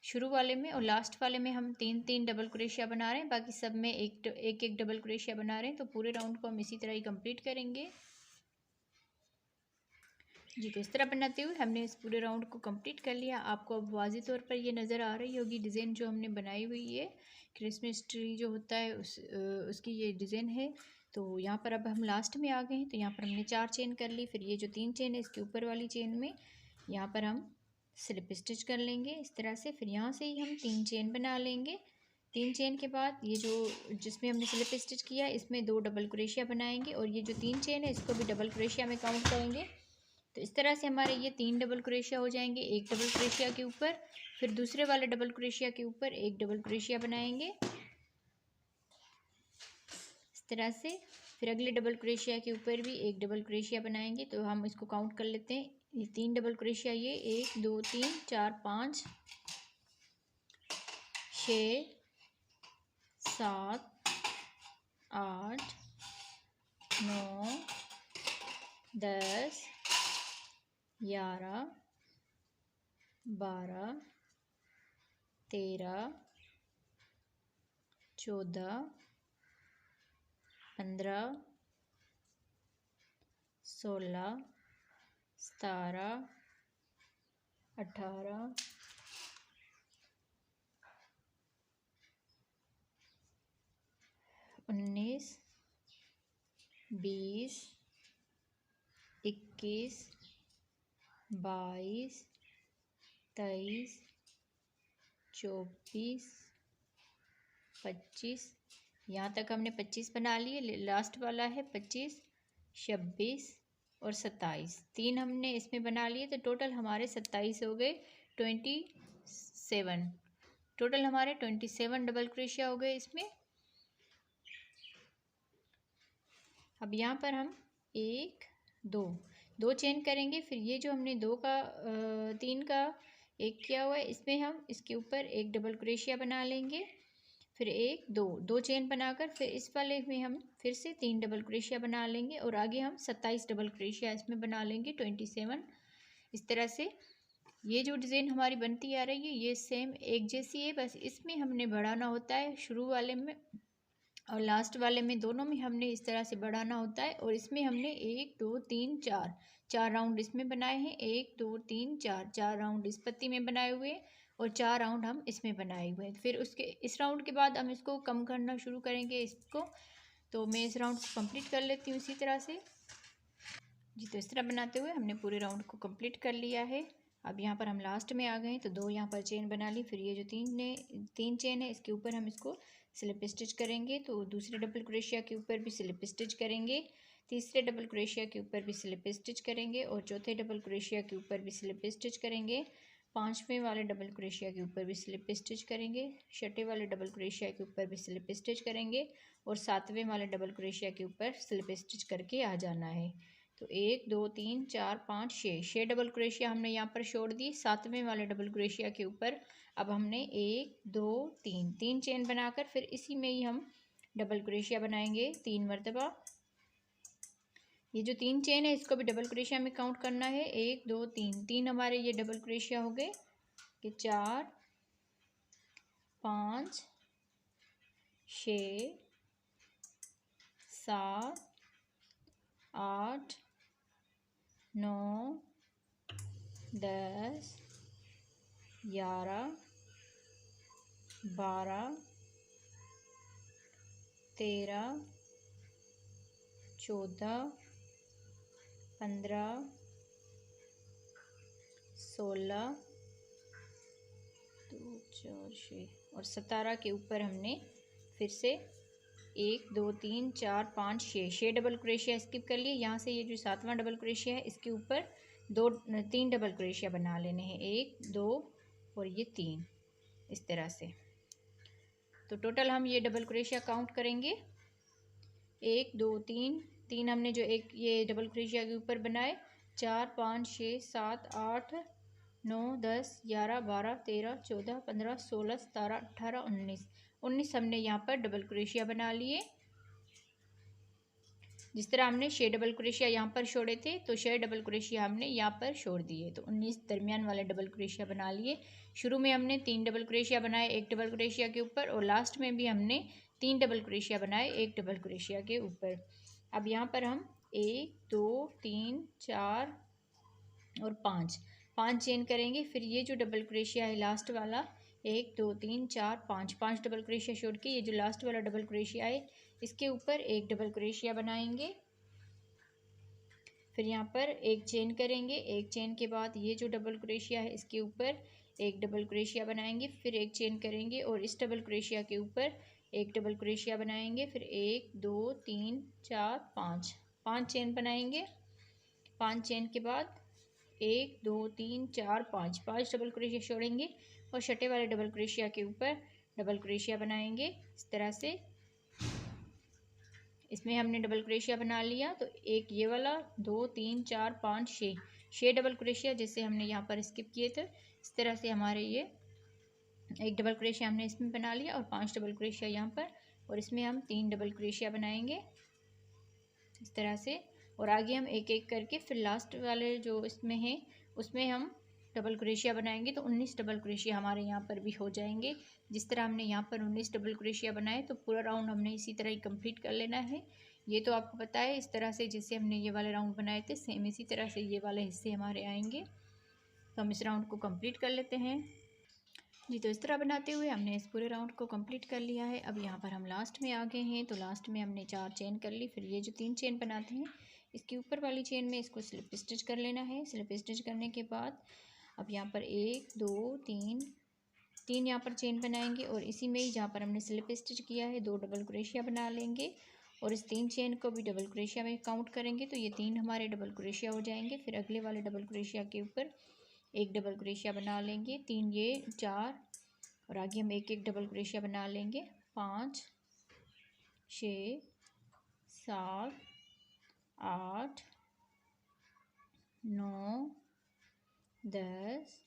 शुरू वाले में और लास्ट वाले में हम 3 डबल क्रोशिया बना रहे हैं। बाकी सब में एक एक डबल क्रोशिया बना रहे हैं। तो पूरे राउंड को हम इसी तरह ही कंप्लीट करेंगे जी। तो इस तरह बनाते हुए हमने इस पूरे राउंड को कंप्लीट कर लिया। आपको अब वाज़ी तौर पर ये नज़र आ रही होगी डिज़ाइन जो हमने बनाई हुई है, क्रिसमस ट्री जो होता है उसकी ये डिज़ाइन है। तो यहाँ पर अब हम लास्ट में आ गए हैं। तो यहाँ पर हमने 4 चेन कर ली। फिर ये जो 3 चेन है इसके ऊपर वाली चेन में यहाँ पर हम स्लिप स्टिच कर लेंगे इस तरह से। फिर यहाँ से ही हम 3 चेन बना लेंगे। 3 चेन के बाद ये जो जिसमें हमने स्लिप स्टिच किया इसमें 2 डबल क्रोशिया बनाएंगे और ये जो 3 चेन है इसको भी डबल क्रोशिया में काउंट करेंगे। तो इस तरह से हमारे ये 3 डबल क्रोशिया हो जाएंगे। एक डबल क्रोशिया के ऊपर फिर दूसरे वाले डबल क्रोशिया के ऊपर एक डबल क्रोशिया बनाएंगे इस तरह से। फिर अगले डबल क्रोशिया के ऊपर भी एक डबल क्रोशिया बनाएंगे। तो हम इसको काउंट कर लेते हैं। ये 3 डबल क्रोशिया, ये 1 2 3 4 5 6 7 8 9 10 11 12 13 14 15 16 17 18 19 20 21 22 23 24 25। यहाँ तक हमने 25 बना लिए। लास्ट वाला है 25 26 और 27। 3 हमने इसमें बना लिए तो टोटल हमारे 27 हो गए। 27 टोटल हमारे 27 डबल क्रोशिया हो गए इसमें। अब यहाँ पर हम 1 2 चेन करेंगे। फिर ये जो हमने 3 का एक किया हुआ है इसमें हम इसके ऊपर एक डबल क्रोशिया बना लेंगे। फिर 1 2 चेन बनाकर फिर इस वाले में हम फिर से 3 डबल क्रोशिया बना लेंगे और आगे हम 27 डबल क्रोशिया इसमें बना लेंगे। 27 इस तरह से ये जो डिज़ाइन हमारी बनती आ रही है ये सेम एक जैसी है, बस इसमें हमने बढ़ाना होता है। शुरू वाले में और लास्ट वाले में दोनों में हमने इस तरह से बढ़ाना होता है। और इसमें हमने 1 2 3 4 4 राउंड इसमें बनाए हैं। 1 2 3 4 4 राउंड इस पत्ती में बनाए हुए हैं और 4 राउंड हम इसमें बनाए हुए हैं। फिर उसके इस राउंड के बाद हम इसको कम करना शुरू करेंगे इसको। तो मैं इस राउंड को कंप्लीट कर लेती हूँ इसी तरह से जी। तो इस तरह बनाते हुए हमने पूरे राउंड को कंप्लीट कर लिया है। अब यहाँ पर हम लास्ट में आ गए हैं तो 2 यहाँ पर चेन बना ली। फिर ये जो तीन चेन है इसके ऊपर हम इसको स्लिप स्टिच करेंगे। तो दूसरे डबल क्रोशिया के ऊपर भी स्लिप स्टिच करेंगे, तीसरे डबल क्रोशिया के ऊपर भी स्लिप स्टिच करेंगे और चौथे डबल क्रोशिया के ऊपर भी स्लिप स्टिच करेंगे। पाँचवें वाले डबल क्रोशिया के ऊपर भी स्लिप स्टिच करेंगे, छठे वाले डबल क्रोशिया के ऊपर भी स्लिप स्टिच करेंगे और सातवें वाले डबल क्रोशिया के ऊपर स्लिप स्टिच करके आ जाना है। तो 1 2 3 4 5 6 डबल क्रोशिया हमने यहाँ पर छोड़ दी सातवें वाले डबल क्रोशिया के ऊपर। अब हमने 1 2 3 चेन बनाकर फिर इसी में ही हम डबल क्रोशिया बनाएंगे 3 मरतबा। ये जो 3 चेन है इसको भी डबल क्रोशिया में काउंट करना है। 1 2 3 हमारे ये डबल क्रोशिया हो गए कि 4 5 6 7 8 9 10 11 12 13 14 15 16 2 4 6 और 17 के ऊपर हमने फिर से 1 2 3 4 5 6 डबल क्रोशिया स्किप कर लिए। यहाँ से ये जो सातवां डबल क्रोशिया है इसके ऊपर 3 डबल क्रोशिया बना लेने हैं, 1 2 और ये 3 इस तरह से। तो टोटल हम ये डबल क्रोशिया काउंट करेंगे 1 2 3 हमने जो एक ये डबल क्रोशिया के ऊपर बनाए 4 5 6 7 8 9 10 11 12 13 14 15 16 17 18 19 हमने यहाँ पर डबल क्रोशिया बना लिए। जिस तरह हमने 6 डबल क्रोशिया यहाँ पर छोड़े थे तो 6 डबल क्रोशिया हमने यहाँ पर छोड़ दिए। तो 19 दरमियान वाले डबल क्रोशिया बना लिए। शुरू में हमने 3 डबल क्रोशिया बनाए एक डबल क्रोशिया के ऊपर और लास्ट में भी हमने 3 डबल क्रोशिया बनाए एक डबल क्रोशिया के ऊपर। अब यहाँ पर हम 1 2 3 4 और 5 चेन करेंगे। फिर ये जो डबल क्रोशिया है लास्ट वाला 1 2 3 4 5 डबल क्रोशिया छोड़ के ये जो लास्ट वाला डबल क्रोशिया है इसके ऊपर एक डबल क्रोशिया बनाएंगे। फिर यहाँ पर एक चेन करेंगे, एक चेन के बाद ये जो डबल क्रोशिया है इसके ऊपर एक डबल क्रोशिया बनाएंगे। फिर एक चेन करेंगे और इस डबल क्रोशिया के ऊपर एक डबल क्रोशिया बनाएंगे। फिर 1 2 3 4 5 चेन बनाएंगे। 5 चेन के बाद 1 2 3 4 5 डबल क्रोशिया छोड़ेंगे और छठे वाले डबल क्रोशिया के ऊपर डबल क्रोशिया बनाएंगे इस तरह से। इसमें हमने डबल क्रोशिया बना लिया तो एक ये वाला 2 3 4 5 6 डबल क्रोशिया जैसे हमने यहाँ पर स्किप किए थे इस तरह से हमारे ये एक डबल क्रोशिया हमने इसमें बना लिया और 5 डबल क्रोशिया यहाँ पर और इसमें हम 3 डबल क्रोशिया बनाएंगे इस तरह से। और आगे हम एक एक करके फिर लास्ट वाले जो इसमें है उसमें हम डबल क्रोशिया बनाएंगे तो 19 डबल क्रोशिया हमारे यहाँ पर भी हो जाएंगे। जिस तरह हमने यहाँ पर 19 डबल क्रोशिया बनाए तो पूरा राउंड हमने इसी तरह ही कंप्लीट कर लेना है। ये तो आपको पता है इस तरह से जैसे हमने ये वाले राउंड बनाए थे सेम इसी तरह से ये वाले हिस्से हमारे आएंगे। तो हम इस राउंड को कंप्लीट कर लेते हैं जी। तो इस तरह बनाते हुए हमने इस पूरे राउंड को कंप्लीट कर लिया है। अब यहाँ पर हम लास्ट में आ गए हैं तो लास्ट में हमने 4 चेन कर ली। फिर ये जो 3 चेन बनाते हैं इसके ऊपर वाली चेन में इसको स्लिप स्टिच कर लेना है। स्लिप स्टिच करने के बाद अब यहाँ पर 1 2 3 यहाँ पर चेन बनाएंगे और इसी में ही जहाँ पर हमने स्लिप स्टिच किया है 2 डबल क्रोशिया बना लेंगे और इस 3 चेन को भी डबल क्रोशिया में काउंट करेंगे तो ये 3 हमारे डबल क्रोशिया हो जाएंगे। फिर अगले वाले डबल क्रोशिया के ऊपर एक डबल क्रोशिया बना लेंगे, 3 ये 4 और आगे हम एक एक डबल क्रोशिया बना लेंगे 5 6 7 8 9 10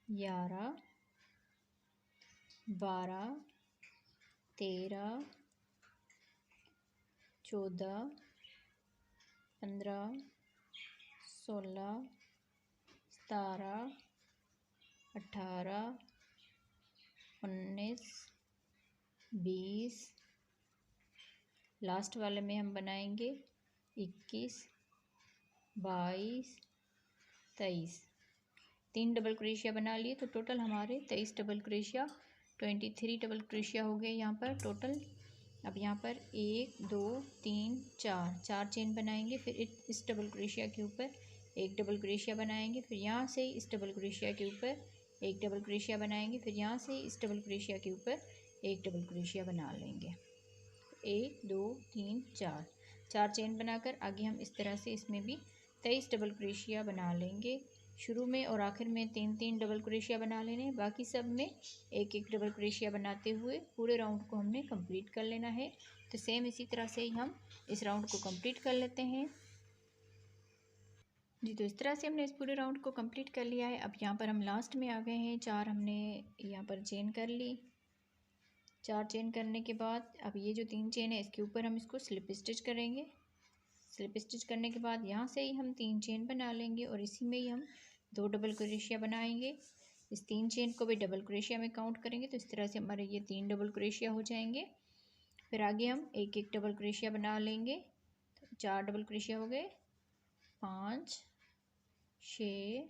11 12 13 14 15 16 17 18 19 20 लास्ट वाले में हम बनाएंगे 21, 22, 23। 3 डबल क्रोशिया बना लिए तो टोटल हमारे 23 डबल क्रोशिया, 23 डबल क्रोशिया हो गए यहाँ पर टोटल। अब यहाँ पर 1 2 3 4 चेन बनाएंगे, फिर इस डबल क्रोशिया के ऊपर एक डबल क्रोशिया बनाएंगे, फिर यहाँ से इस डबल क्रोशिया के ऊपर एक डबल क्रोशिया बनाएंगे, फिर यहाँ से इस डबल क्रोशिया के ऊपर एक डबल क्रोशिया बना लेंगे। 1 2 3 4 चेन बनाकर आगे हम इस तरह से इसमें भी 23 डबल क्रोशिया बना लेंगे। शुरू में और आखिर में 3 डबल क्रोशिया बना लेने, बाकी सब में एक डबल क्रोशिया बनाते हुए पूरे राउंड को हमने कंप्लीट कर लेना है। तो सेम इसी तरह से ही हम इस राउंड को कंप्लीट कर लेते हैं जी। तो इस तरह से हमने इस पूरे राउंड को कंप्लीट कर लिया है। अब यहाँ पर हम लास्ट में आ गए हैं। 4 हमने यहाँ पर चेन कर ली। 4 चेन करने के बाद अब ये जो 3 चेन है इसके ऊपर हम इसको स्लिप स्टिच करेंगे। स्लिप स्टिच करने के बाद यहाँ से ही हम 3 चेन बना लेंगे और इसी में ही हम 2 डबल क्रोशिया बनाएंगे। इस 3 चेन को भी डबल क्रोशिया में काउंट करेंगे तो इस तरह से हमारे ये 3 डबल क्रोशिया हो जाएंगे। फिर आगे हम एक डबल क्रोशिया बना लेंगे। तो 4 डबल क्रोशिया हो गए, 5 6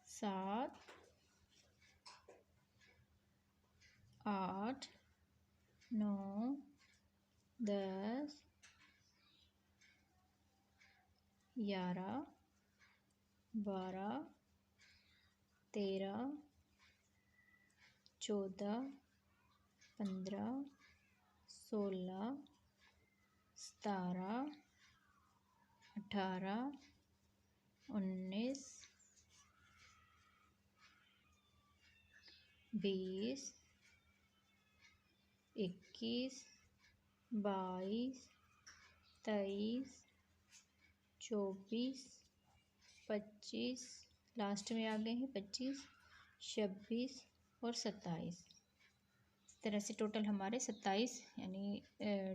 7 8 9 10 11 12 13 14 15 16 17 18 19 20 21 22 23 24 25, लास्ट में आ गए हैं 25 26 और 27। इस तरह से टोटल हमारे 27 यानी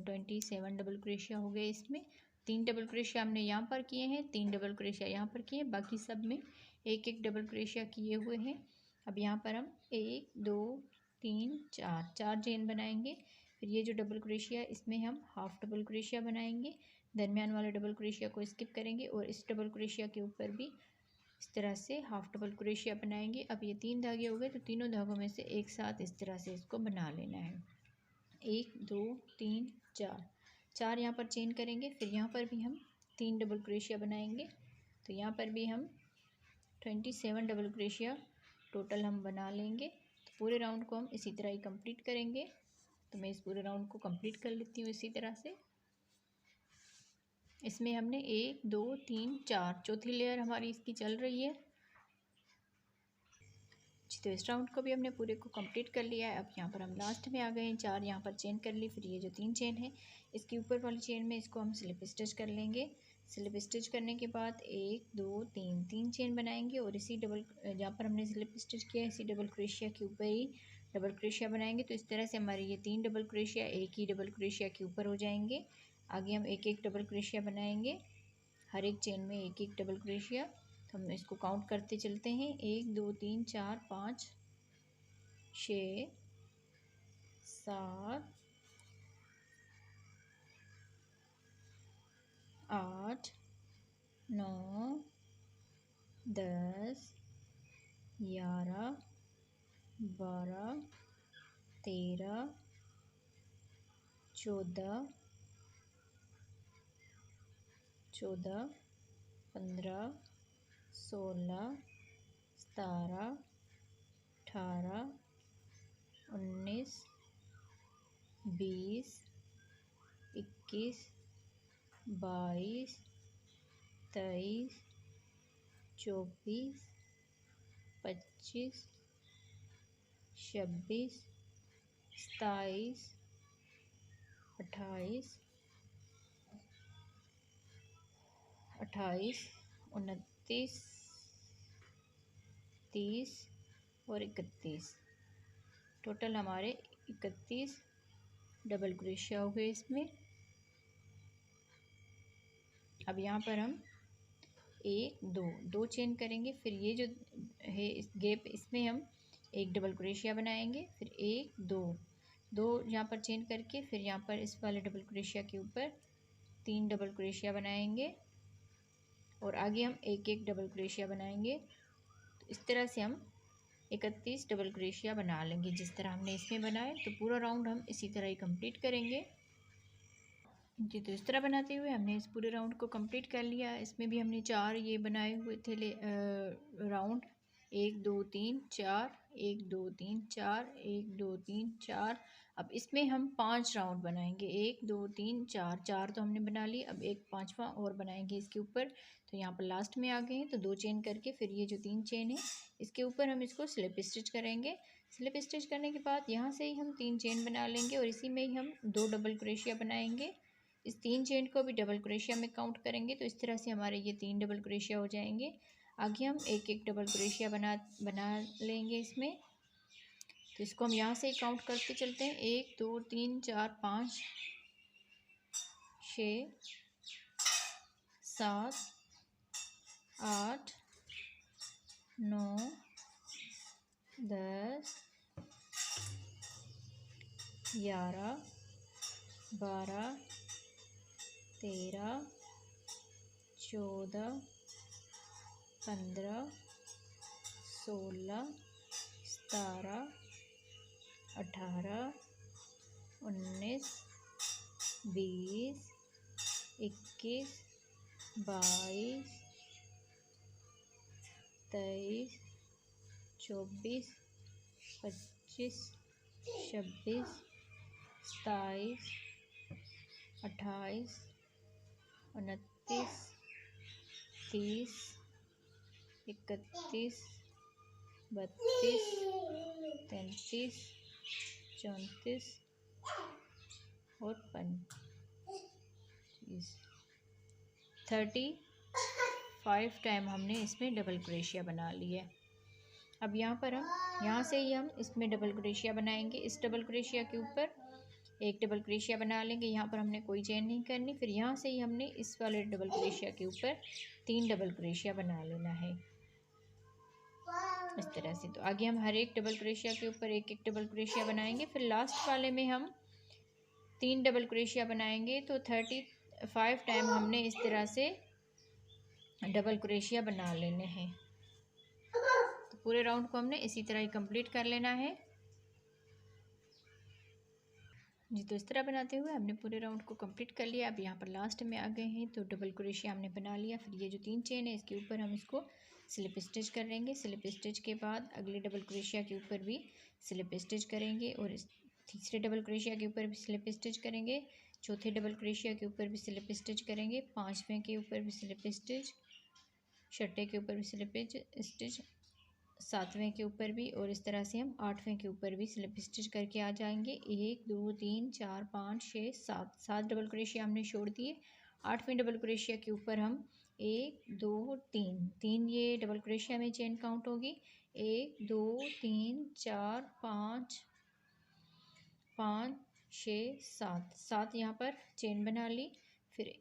27 डबल क्रोशिया हो गए। इसमें 3 डबल क्रोशिया हमने यहाँ पर किए हैं, 3 डबल क्रोशिया यहाँ पर किए, बाकी सब में एक डबल क्रोशिया किए हुए हैं। अब यहाँ पर हम 1 2 3 4 चेन बनाएंगे। फिर ये जो डबल क्रोशिया इसमें हम हाफ डबल क्रोशिया बनाएंगे, दरमियान वाले डबल क्रोशिया को स्किप करेंगे और इस डबल क्रोशिया के ऊपर भी इस तरह से हाफ डबल क्रोशिया बनाएंगे। अब ये 3 धागे हो गए तो तीनों धागों में से एक साथ इस तरह से इसको बना लेना है। 1 2 3 4 यहाँ पर चेन करेंगे। फिर यहाँ पर भी हम 3 डबल क्रोशिया बनाएंगे। तो यहाँ पर भी हम 27 डबल क्रोशिया टोटल हम बना लेंगे। तो पूरे राउंड को हम इसी तरह ही कंप्लीट करेंगे। तो मैं इस पूरे राउंड को कंप्लीट कर लेती हूँ इसी तरह से। इसमें हमने 1 2 3 4 चौथी लेयर हमारी इसकी चल रही है। तो इस राउंड को भी हमने पूरे को कंप्लीट कर लिया है। अब यहाँ पर हम लास्ट में आ गए हैं। 4 यहाँ पर चेन कर ली। फिर ये जो 3 चेन है इसके ऊपर वाली चेन में इसको हम स्लिप स्टिच कर लेंगे। स्लिप स्टिच करने के बाद 1 2 3 चेन बनाएंगे और इसी डबल जहाँ पर हमने स्लिप स्टिच किया इसी डबल क्रोशिया के ऊपर ही डबल क्रोशिया बनाएंगे। तो इस तरह से हमारे ये 3 डबल क्रोशिया एक ही डबल क्रोशिया के ऊपर हो जाएंगे। आगे हम एक डबल क्रोशिया बनाएंगे, हर एक चेन में एक डबल क्रोशिया। तो हम इसको काउंट करते चलते हैं। 1 2 3 4 5 6 7 8 9 10 11 12 13 14 15 16 17 18 19 20 21 22 23 24 25 26 27 28 28 29 30 और 31। टोटल हमारे 31 डबल क्रोशिया हो गए इसमें। अब यहाँ पर हम 1 2 चेन करेंगे। फिर ये जो है इस गैप इसमें हम एक डबल क्रोशिया बनाएंगे। फिर 1 2 2 यहाँ पर चेन करके फिर यहाँ पर इस वाले डबल क्रोशिया के ऊपर 3 डबल क्रोशिया बनाएंगे और आगे हम एक एक डबल क्रोशिया बनाएंगे। तो इस तरह से हम 31 डबल क्रोशिया बना लेंगे जिस तरह हमने इसमें बनाए। तो पूरा राउंड हम इसी तरह ही कंप्लीट करेंगे जी। तो इस तरह बनाते हुए हमने इस पूरे राउंड को कंप्लीट कर लिया। इसमें भी हमने 4 ये बनाए हुए थे राउंड, 1 2 3 4, 1 2 3 4, 1 2 3 4। अब इसमें हम 5 राउंड बनाएंगे, 1 2 3 4, 4 तो हमने बना ली। अब एक 5वां और बनाएंगे इसके ऊपर। तो यहाँ पर लास्ट में आ गए हैं तो 2 चेन करके फिर ये जो 3 चेन है इसके ऊपर हम इसको स्लिप स्टिच करेंगे। स्लिप स्टिच करने के बाद यहाँ से ही हम 3 चेन बना लेंगे और इसी में ही हम 2 डबल क्रोशिया बनाएंगे। इस 3 चेन को भी डबल क्रोशिया में काउंट करेंगे। तो इस तरह से हमारे ये 3 डबल क्रोशिया हो जाएंगे। आगे हम एक एक डबल क्रोशिया बना लेंगे इसमें। तो इसको हम यहाँ से ही काउंट करते चलते हैं, 1 2 3 4 5 6 7 8 9 10 11 12 13 14 15 16 17 18 19 20 21 22 23 24 25 26 27 28 29 30 31 32 33 34 और 35 टाइम हमने इसमें डबल क्रोशिया बना लिया। अब यहाँ पर हम यहाँ से ही हम इसमें डबल क्रोशिया बनाएंगे। इस डबल क्रोशिया के ऊपर एक डबल क्रोशिया बना लेंगे। यहाँ पर हमने कोई चेन नहीं करनी। फिर यहाँ से ही हमने इस वाले डबल क्रोशिया के ऊपर 3 डबल क्रोशिया बना लेना है इस तरह से। तो आगे हम हर एक डबल क्रोशिया के ऊपर एक एक डबल क्रोशिया बनाएंगे। फिर लास्ट वाले में हम 3 डबल क्रोशिया बनाएंगे। तो 35 टाइम हमने इस तरह से डबल क्रोशिया बना लेने हैं। तो पूरे राउंड को हमने इसी तरह ही कंप्लीट कर लेना है जी। तो इस तरह बनाते हुए हमने पूरे राउंड को कंप्लीट कर लिया। अब यहाँ पर लास्ट में आ गए हैं तो डबल क्रोशिया हमने बना लिया। फिर ये जो 3 चेन है इसके ऊपर हम इसको स्लिप स्टिच कर लेंगे। स्लिप स्टिच के बाद अगले डबल क्रोशिया के ऊपर भी स्लिप स्टिच करेंगे और इस तीसरे डबल क्रोशिया के ऊपर भी स्लिप स्टिच करेंगे। चौथे डबल क्रोशिया के ऊपर भी स्लिप स्टिच करेंगे। 5वें के ऊपर भी स्लिप स्टिच, 6ठे के ऊपर भी स्लिप स्टिच, 7वें के ऊपर भी, और इस तरह से हम 8वें के ऊपर भी स्लिप स्टिच करके आ जाएंगे। 1 2 3 4 5 6 7 डबल क्रोशिया हमने छोड़ दिए। 8वें डबल क्रोशिया के ऊपर हम 1 2 3 ये डबल क्रोशिया में चेन काउंट होगी। 1 2 3 4 5 6 7 यहाँ पर चेन बना ली। फिर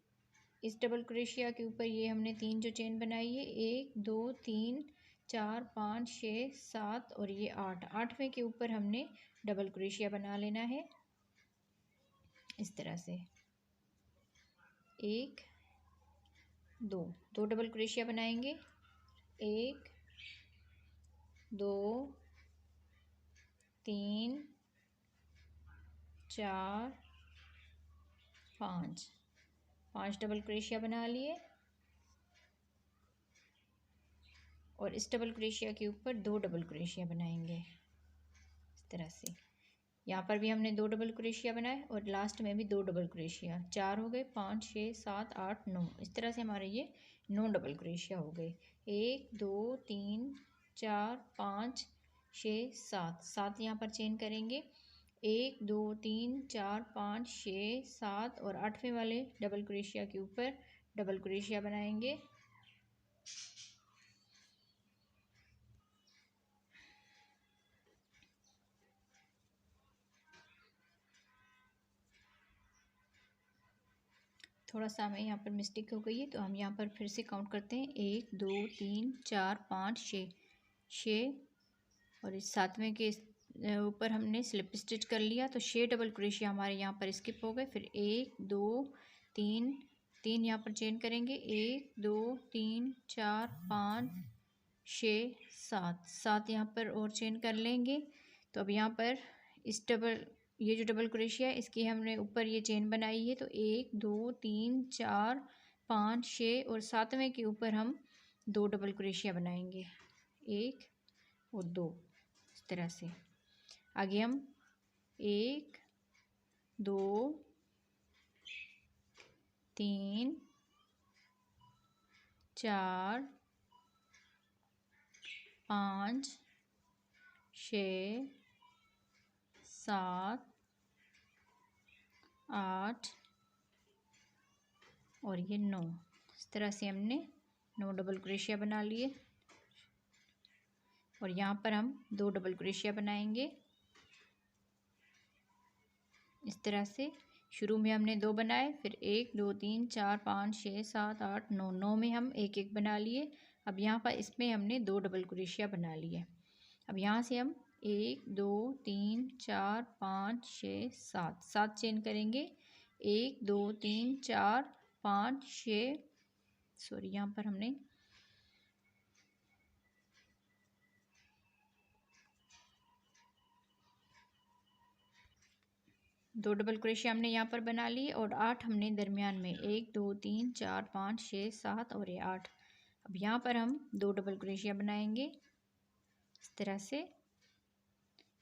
इस डबल क्रोशिया के ऊपर ये हमने 3 जो चेन बनाई है, 1 2 3 4 5 6 7 और ये 8वें के ऊपर हमने डबल क्रोशिया बना लेना है इस तरह से। 1 2 डबल क्रोशिया बनाएंगे। 1 2 3 4 5 डबल क्रोशिया बना लिए और इस डबल क्रोशिया के ऊपर 2 डबल क्रोशिया बनाएंगे इस तरह से। यहाँ पर भी हमने 2 डबल क्रोशिया बनाए और लास्ट में भी 2 डबल क्रोशिया। 4 हो गए, 5 6 7 8 9, इस तरह से हमारे ये 9 डबल क्रोशिया हो गए। 1 2 3 4 5 6 7 यहाँ पर चेन करेंगे। 1 2 3 4 5 6 7 और 8वें वाले डबल क्रोशिया के ऊपर डबल क्रोशिया बनाएंगे। थोड़ा सा हमें यहाँ पर मिस्टेक हो गई है तो हम यहाँ पर फिर से काउंट करते हैं। 1 2 3 4 5 6 और इस 7वें के ऊपर हमने स्लिप स्टिच कर लिया, तो 6 डबल क्रोशिया हमारे यहाँ पर स्किप हो गए। फिर 1 2 3 3 यहाँ पर चेन करेंगे, 1 2 3 4 5 6 7 7 यहाँ पर और चेन कर लेंगे। तो अब यहाँ पर इस ये जो डबल क्रोशिया है इसकी हमने ऊपर ये चेन बनाई है, तो 1 2 3 4 5 6 और 7वें के ऊपर हम 2 डबल क्रोशिया बनाएंगे, 1 और 2 इस तरह से। आगे हम 1 2 3 4 5 6 7 8 और ये 9, इस तरह से हमने 9 डबल क्रोशिया बना लिए। और यहाँ पर हम 2 डबल क्रोशिया बनाएंगे इस तरह से। शुरू में हमने 2 बनाए, फिर 1 2 3 4 5 6 7 8 9, 9 में हम एक एक बना लिए। अब यहाँ पर इसमें हमने 2 डबल क्रोशिया बना लिए। अब यहाँ से हम 1 2 3 4 5 6 7 7 चेन करेंगे, 1 2 3 4 5 6 सॉरी यहाँ पर हमने 2 डबल क्रोशिया हमने यहाँ पर बना लिए और 8 हमने दरमियान में, 1 2 3 4 5 6 7 और ये 8। अब यहाँ पर हम 2 डबल क्रोशिया बनाएंगे इस तरह से,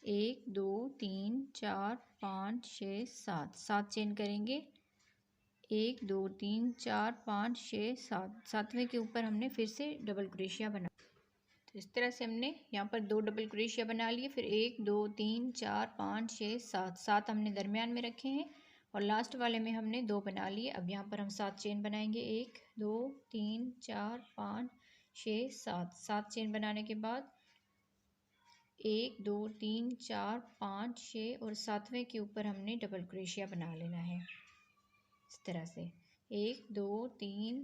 1 2 3 4 5 6 7 7 चेन करेंगे, 1 2 3 4 5 6 7 7वें के ऊपर हमने फिर से डबल क्रोशिया बना। तो इस तरह से हमने यहाँ पर 2 डबल क्रोशिया बना लिए। फिर 1 2 3 4 5 6 7 7 हमने दरमियान में रखे हैं और लास्ट वाले में हमने 2 बना लिए। अब यहाँ पर हम 7 चेन बनाएंगे, 1 2 3 4 5 6 7 7 चेन बनाने के बाद 1 2 3 4 5 6 और 7वें के ऊपर हमने डबल क्रोशिया बना लेना है इस तरह से। 1 2 3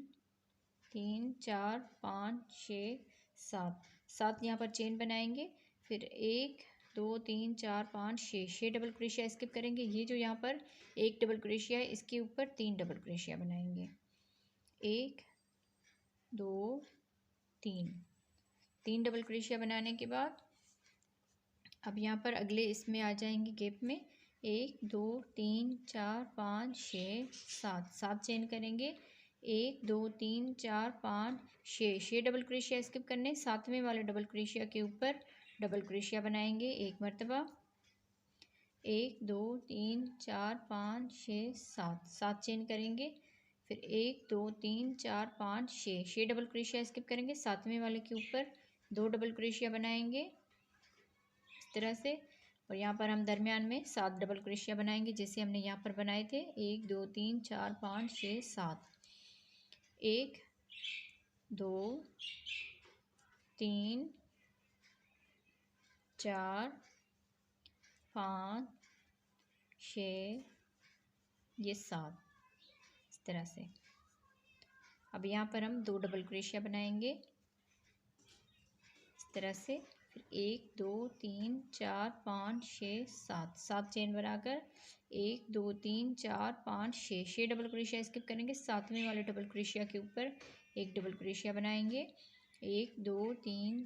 3 4 5 6 7 7 यहाँ पर चेन बनाएंगे। फिर 1 2 3 4 5 6 डबल क्रोशिया स्किप करेंगे। ये जो यहाँ पर एक डबल क्रोशिया है इसके ऊपर 3 डबल क्रोशिया बनाएंगे, 1 2 3 डबल क्रोशिया बनाने के बाद अब यहाँ पर अगले इसमें आ जाएंगे गैप में, 1 2 3 4 5 6 7 7 चेन करेंगे, 1 2 3 4 5 6 डबल क्रोशिया स्किप करने, 7वें वाले डबल क्रोशिया के ऊपर डबल क्रोशिया बनाएंगे एक मरतबा, 1 2 3 4 5 6 7 7 चेन करेंगे। फिर 1 2 3 4 5 6 डबल क्रोशिया स्किप करेंगे, 7वें वाले के ऊपर 2 डबल क्रोशिया बनाएंगे इस तरह से। और यहाँ पर हम दरमियान में 7 डबल क्रोशिया बनाएंगे जैसे हमने यहाँ पर बनाए थे, 1 2 3 4 5 6 7, 1 2 3 4 5 6 ये 7 इस तरह से। अब यहाँ पर हम 2 डबल क्रोशिया बनाएंगे इस तरह से। फिर 1 2 3 4 5 6 7 7 चेन बनाकर 1 2 3 4 5 6 डबल क्रोशिया स्किप करेंगे, 7वें वाले डबल क्रोशिया के ऊपर एक डबल क्रोशिया बनाएंगे, 1 2 3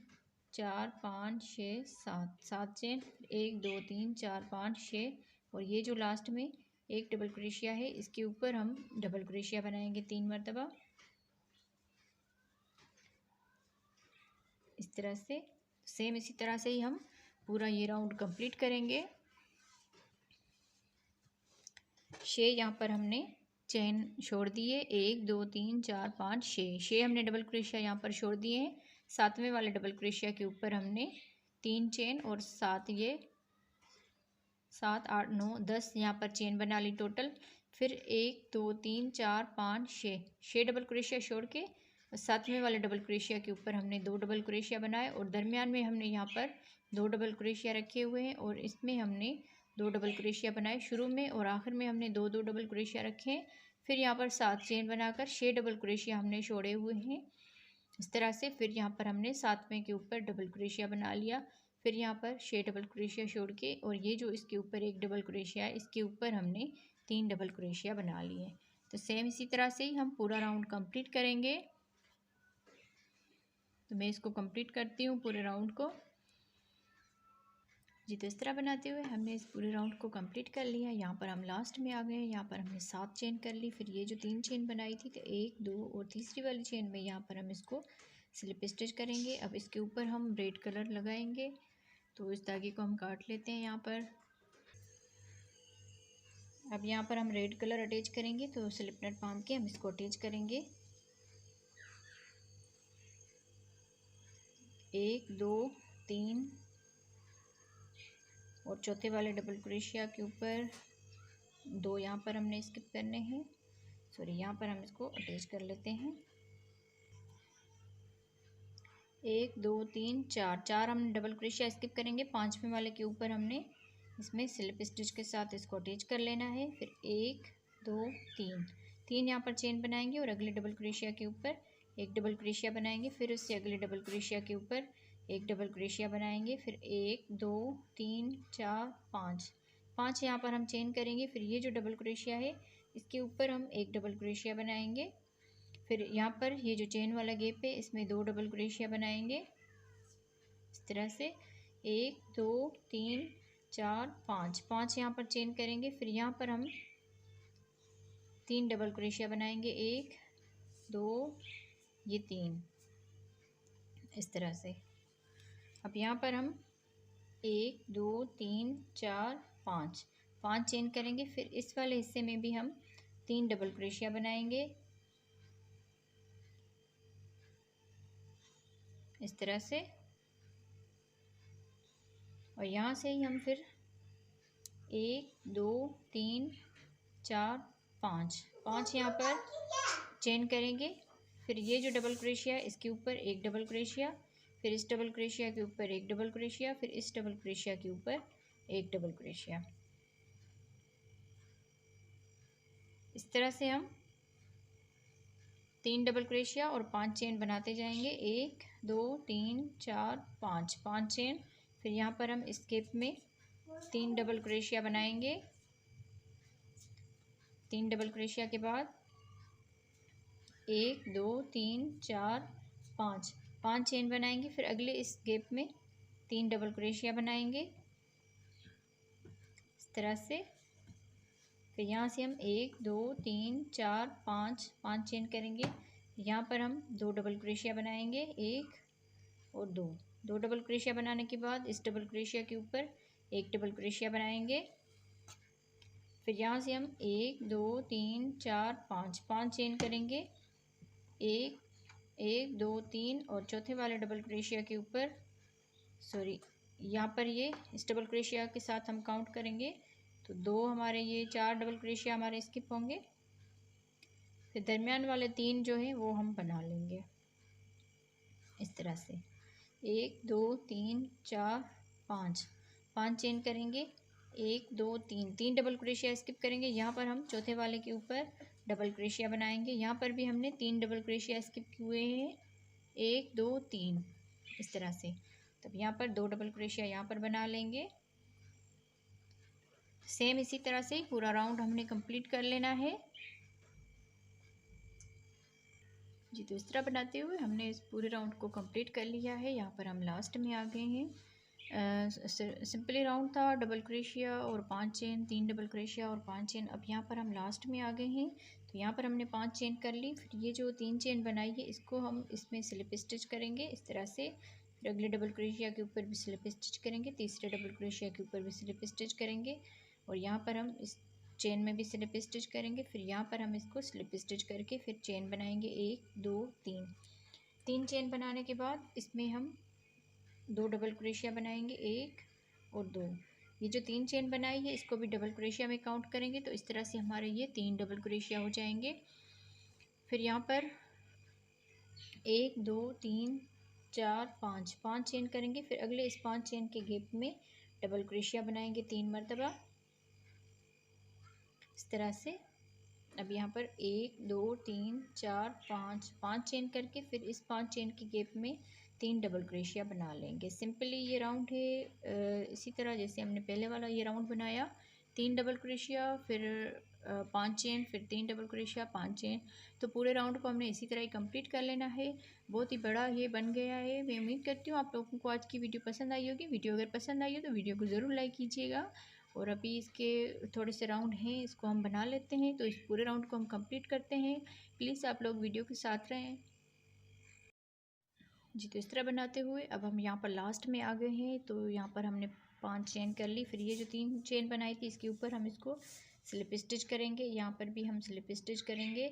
4 5 6 7 7 चेन, 1 2 3 4 5 6 और ये जो लास्ट में एक डबल क्रोशिया है इसके ऊपर हम डबल क्रोशिया बनाएंगे 3 मरतबा इस तरह से। सेम इसी तरह से ही हम पूरा ये राउंड कंप्लीट करेंगे। 6 यहाँ पर हमने चेन छोड़ दिए, 1 2 3 4 5 6 हमने डबल क्रोशिया यहाँ पर छोड़ दिए हैं। 7वें वाले डबल क्रोशिया के ऊपर हमने 3 चेन और 7 ये 7 8 9 10 यहाँ पर चेन बना ली टोटल। फिर 1 2 3 4 5 6 डबल क्रोशिया छोड़ के 7वें वाले डबल क्रोशिया के ऊपर हमने 2 डबल क्रोशिया बनाए और दरमियान में हमने यहाँ पर 2 डबल क्रोशिया रखे हुए हैं और इसमें हमने 2 डबल क्रोशिया बनाए शुरू में और आखिर में हमने 2 डबल क्रोशिया रखे हैं। फिर यहाँ पर 7 चेन बनाकर 6 डबल क्रोशिया हमने छोड़े हुए हैं इस तरह से। फिर यहाँ पर हमने 7वें के ऊपर डबल क्रोशिया बना लिया। फिर यहाँ पर 6 डबल क्रोशिया छोड़ के, और ये जो इसके ऊपर एक डबल क्रोशिया है, इसके ऊपर हमने 3 डबल क्रोशिया बना लिए। तो सेम इसी तरह से ही हम पूरा राउंड कंप्लीट करेंगे। तो मैं इसको कंप्लीट करती हूँ पूरे राउंड को जी। तो इस तरह बनाते हुए हमने इस पूरे राउंड को कंप्लीट कर लिया। यहाँ पर हम लास्ट में आ गए। यहाँ पर हमने 7 चेन कर ली। फिर ये जो 3 चेन बनाई थी, तो 1 2 और तीसरी वाली चेन में यहाँ पर हम इसको स्लिप स्टिच करेंगे। अब इसके ऊपर हम रेड कलर लगाएंगे। तो इस धागे को हम काट लेते हैं यहाँ पर। अब यहाँ पर हम रेड कलर अटैच करेंगे। तो स्लिप नट बांध के हम इसको अटैच करेंगे। 1 2 3 और चौथे वाले डबल क्रोशिया के ऊपर 2 यहाँ पर हमने स्किप करने हैं। सॉरी, यहाँ पर हम इसको अटैच कर लेते हैं। 1 2 3 4 हम डबल क्रोशिया स्किप करेंगे। 5वें वाले के ऊपर हमने इसमें स्लिप स्टिच के साथ इसको अटैच कर लेना है। फिर 1 2 3 यहाँ पर चेन बनाएंगे और अगले डबल क्रोशिया के ऊपर एक डबल क्रोशिया बनाएंगे। फिर उससे अगले डबल क्रोशिया के ऊपर एक डबल क्रोशिया बनाएंगे। फिर 1 2 3 4 5 यहाँ पर हम चेन करेंगे। फिर ये जो डबल क्रोशिया है, इसके ऊपर हम एक डबल क्रोशिया बनाएंगे। फिर यहाँ पर ये जो चेन वाला गैप है, इसमें 2 डबल क्रोशिया बनाएंगे इस तरह से। 1 2 3 4 5 यहाँ पर चेन करेंगे। फिर यहाँ पर हम 3 डबल क्रोशिया बनाएंगे। 1 2 ये 3 इस तरह से। अब यहाँ पर हम 1 2 3 4 5 चेन करेंगे। फिर इस वाले हिस्से में भी हम 3 डबल क्रोशिया बनाएंगे इस तरह से। और यहाँ से ही हम फिर 1 2 3 4 5 यहाँ पर चेन करेंगे। फिर ये जो डबल क्रोशिया, इसके ऊपर एक डबल क्रोशिया, फिर इस डबल क्रोशिया के ऊपर एक डबल क्रोशिया, फिर इस डबल क्रोशिया के ऊपर एक डबल क्रोशिया। इस तरह से हम 3 डबल क्रोशिया और 5 चेन बनाते जाएंगे। 1 2 3 4 5 चेन। फिर यहाँ पर हम इस गैप में 3 डबल क्रोशिया बनाएंगे। 3 डबल क्रोशिया के बाद 1 2 3 4 5 चेन बनाएंगे। फिर अगले इस गैप में 3 डबल क्रोशिया बनाएंगे इस तरह से। फिर यहाँ से हम 1 2 3 4 5 चेन करेंगे। यहाँ पर हम 2 डबल क्रोशिया बनाएंगे, 1 और 2 डबल क्रोशिया बनाने के बाद इस डबल क्रोशिया के ऊपर एक डबल क्रोशिया बनाएंगे। फिर यहाँ से हम 1 2 3 4 5 चेन करेंगे। 1 2 3 और चौथे वाले डबल क्रोशिया के ऊपर, सॉरी यहाँ पर ये इस डबल क्रोशिया के साथ हम काउंट करेंगे। तो 2 हमारे ये 4 डबल क्रोशिया हमारे स्किप होंगे। फिर दरमियान वाले 3 जो हैं वो हम बना लेंगे इस तरह से। 1 2 3 4 5 चेन करेंगे। 1 2 3 डबल क्रोशिया स्किप करेंगे। यहाँ पर हम चौथे वाले के ऊपर डबल क्रोशिया बनाएंगे। यहाँ पर भी हमने 3 डबल क्रोशिया स्किप किए हैं, 1 2 3 इस तरह से। तब यहाँ पर 2 डबल क्रोशिया यहाँ पर बना लेंगे। सेम इसी तरह से पूरा राउंड हमने कंप्लीट कर लेना है जी। तो इस तरह बनाते हुए हमने इस पूरे राउंड को कंप्लीट कर लिया है। यहाँ पर हम लास्ट में आ गए हैं। सिंपली राउंड था, डबल क्रोशिया और 5 चेन, 3 डबल क्रोशिया और 5 चेन। अब यहाँ पर हम लास्ट में आ गए हैं। तो यहाँ पर हमने 5 चेन कर ली। फिर ये जो 3 चेन बनाई है, इसको हम इसमें स्लिप स्टिच करेंगे इस तरह से। फिर अगले डबल क्रोशिया के ऊपर भी स्लिप स्टिच करेंगे, तीसरे डबल क्रोशिया के ऊपर भी स्लिप स्टिच करेंगे, और यहाँ पर हम इस चेन में भी स्लिप स्टिच करेंगे। फिर यहाँ पर हम इसको स्लिप स्टिच करके फिर चेन बनाएंगे। 1 2 3 चेन बनाने के बाद इसमें हम 2 डबल क्रोशिया बनाएंगे, 1 और 2। ये जो 3 चेन बनाई है, इसको भी डबल क्रोशिया में काउंट करेंगे। तो इस तरह से हमारे ये 3 डबल क्रोशिया हो जाएंगे। फिर यहाँ पर 1 2 3 4 5 चेन करेंगे। फिर अगले इस 5 चेन के गैप में डबल क्रोशिया बनाएंगे 3 मरतबा इस तरह से। अब यहाँ पर 1 2 3 4 5 5 चेन करके फिर इस 5 चेन की गैप में 3 डबल क्रोशिया बना लेंगे। सिंपली ये राउंड है इसी तरह जैसे हमने पहले वाला ये राउंड बनाया, 3 डबल क्रोशिया फिर 5 चेन फिर 3 डबल क्रोशिया 5 चेन। तो पूरे राउंड को हमने इसी तरह ही कंप्लीट कर लेना है। बहुत ही बड़ा ये बन गया है। मैं उम्मीद करती हूँ आप लोगों को आज की वीडियो पसंद आई होगी। वीडियो अगर पसंद आई हो तो वीडियो को ज़रूर लाइक कीजिएगा। और अभी इसके थोड़े से राउंड हैं, इसको हम बना लेते हैं। तो इस पूरे राउंड को हम कंप्लीट करते हैं। प्लीज़ आप लोग वीडियो के साथ रहें जी। तो इस तरह बनाते हुए अब हम यहाँ पर लास्ट में आ गए हैं। तो यहाँ पर हमने 5 चेन कर ली, फिर ये जो 3 चेन बनाई थी इसके ऊपर हम इसको स्लिप स्टिच करेंगे। यहाँ पर भी हम स्लिप स्टिच करेंगे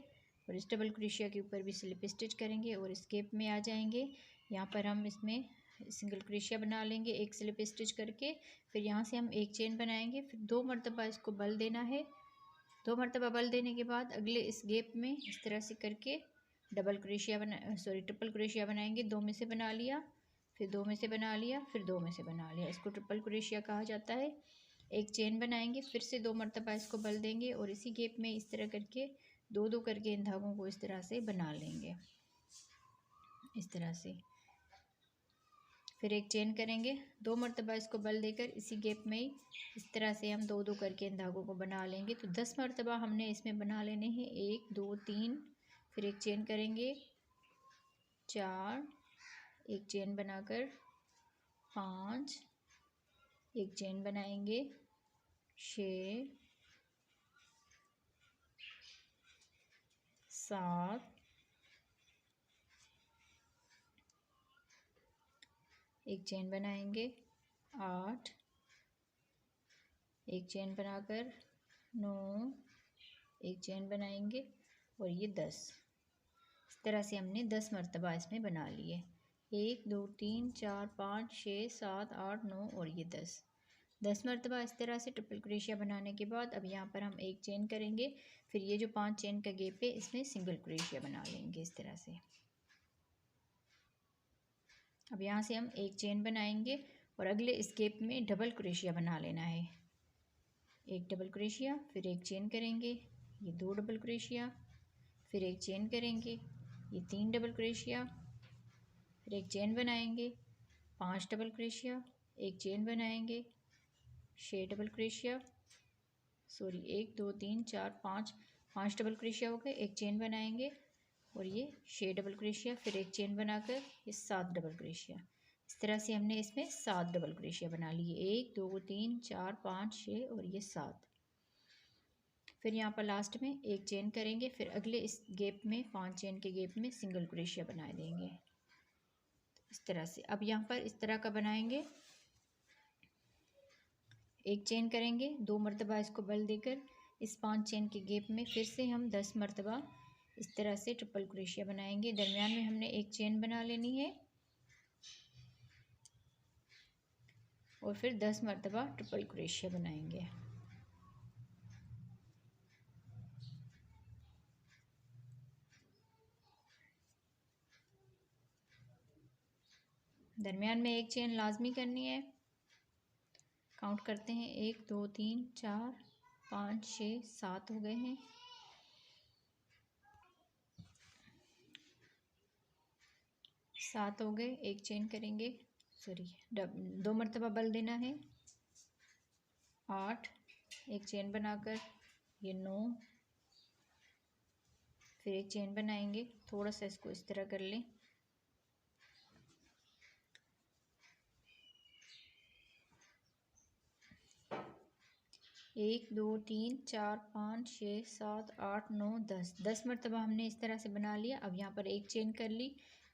और इस डबल क्रोशिया के ऊपर भी स्लिप स्टिच करेंगे और इस गैप में आ जाएंगे। यहाँ पर हम इसमें सिंगल क्रोशिया बना लेंगे एक स्लिप स्टिच करके। फिर यहाँ से हम एक चेन बनाएंगे, फिर 2 मरतबा इसको बल देना है। 2 मरतबा बल देने के बाद अगले इस गैप में इस तरह से करके डबल क्रोशिया ट्रिपल क्रोशिया बनाएंगे। 2 में से बना लिया, फिर 2 में से बना लिया, फिर 2 में से बना लिया। इसको ट्रिपल क्रोशिया कहा जाता है। एक चेन बनाएंगे, फिर से 2 मरतबा इसको बल देंगे और इसी गैप में इस तरह करके 2 करके इन धागों को इस तरह से बना लेंगे, इस तरह से। फिर एक चेन करेंगे, 2 मरतबा इसको बल देकर इसी गैप में ही इस तरह से हम 2 करके इन धागों को बना लेंगे। तो 10 मरतबा हमने इसमें बना लेने हैं। 1 2 3, फिर एक चेन करेंगे 4, एक चेन बनाकर 5, एक चेन बनाएंगे 6 7, एक चेन बनाएंगे 8, एक चेन बनाकर 9, एक चेन बनाएंगे और ये 10। इस तरह से हमने 10 मरतबा इसमें बना लिए। 1 2 3 4 5 6 7 8 9 और ये 10 मरतबा इस तरह से ट्रिपल क्रोशिया बनाने के बाद अब यहाँ पर हम एक चेन करेंगे। फिर ये जो 5 चेन का गैप है इसमें सिंगल क्रोशिया बना लेंगे इस तरह से। अब यहाँ से हम एक चेन बनाएंगे और अगले इस गैप में डबल क्रोशिया बना लेना है। एक डबल क्रोशिया, फिर एक चेन करेंगे, ये 2 डबल क्रोशिया, फिर एक चेन करेंगे, ये 3 डबल क्रोशिया, फिर एक चेन बनाएंगे 5 डबल क्रोशिया, एक चेन बनाएंगे 6 डबल क्रोशिया, 1 2 3 4 5 डबल क्रोशिया हो गए। एक चेन बनाएंगे और ये 6 डबल क्रोशिया, फिर एक चेन बनाकर ये 7 डबल क्रोशिया। इस तरह से हमने इसमें 7 डबल क्रोशिया बना लिए। 1 2 3 4 5 6 और ये 7। फिर यहाँ पर लास्ट में एक चेन करेंगे, फिर अगले इस गैप में 5 चेन के गैप में सिंगल क्रोशिया बना देंगे इस तरह से। अब यहाँ पर इस तरह का बनाएंगे, एक चेन करेंगे, 2 मरतबा इसको बल देकर इस 5 चेन के गैप में फिर से हम 10 मरतबा इस तरह से ट्रिपल क्रोशिया बनाएंगे। दरमियान में हमने एक चेन बना लेनी है और फिर 10 मरतबा ट्रिपल क्रोशिया बनाएंगे। दरमियान में एक चेन लाजमी करनी है। काउंट करते हैं, 1 2 3 4 5 6 7 हो गए हैं। सात हो गए। एक चेन करेंगे, 2 मरतबा बल देना है। 8, एक चेन बनाकर ये 9, फिर एक चेन बनाएंगे। थोड़ा सा इसको इस तरह कर लें। 1 2 3 4 5 6 7 8 9 10 मरतबा हमने इस तरह से बना लिया। अब यहाँ पर एक चेन कर ली,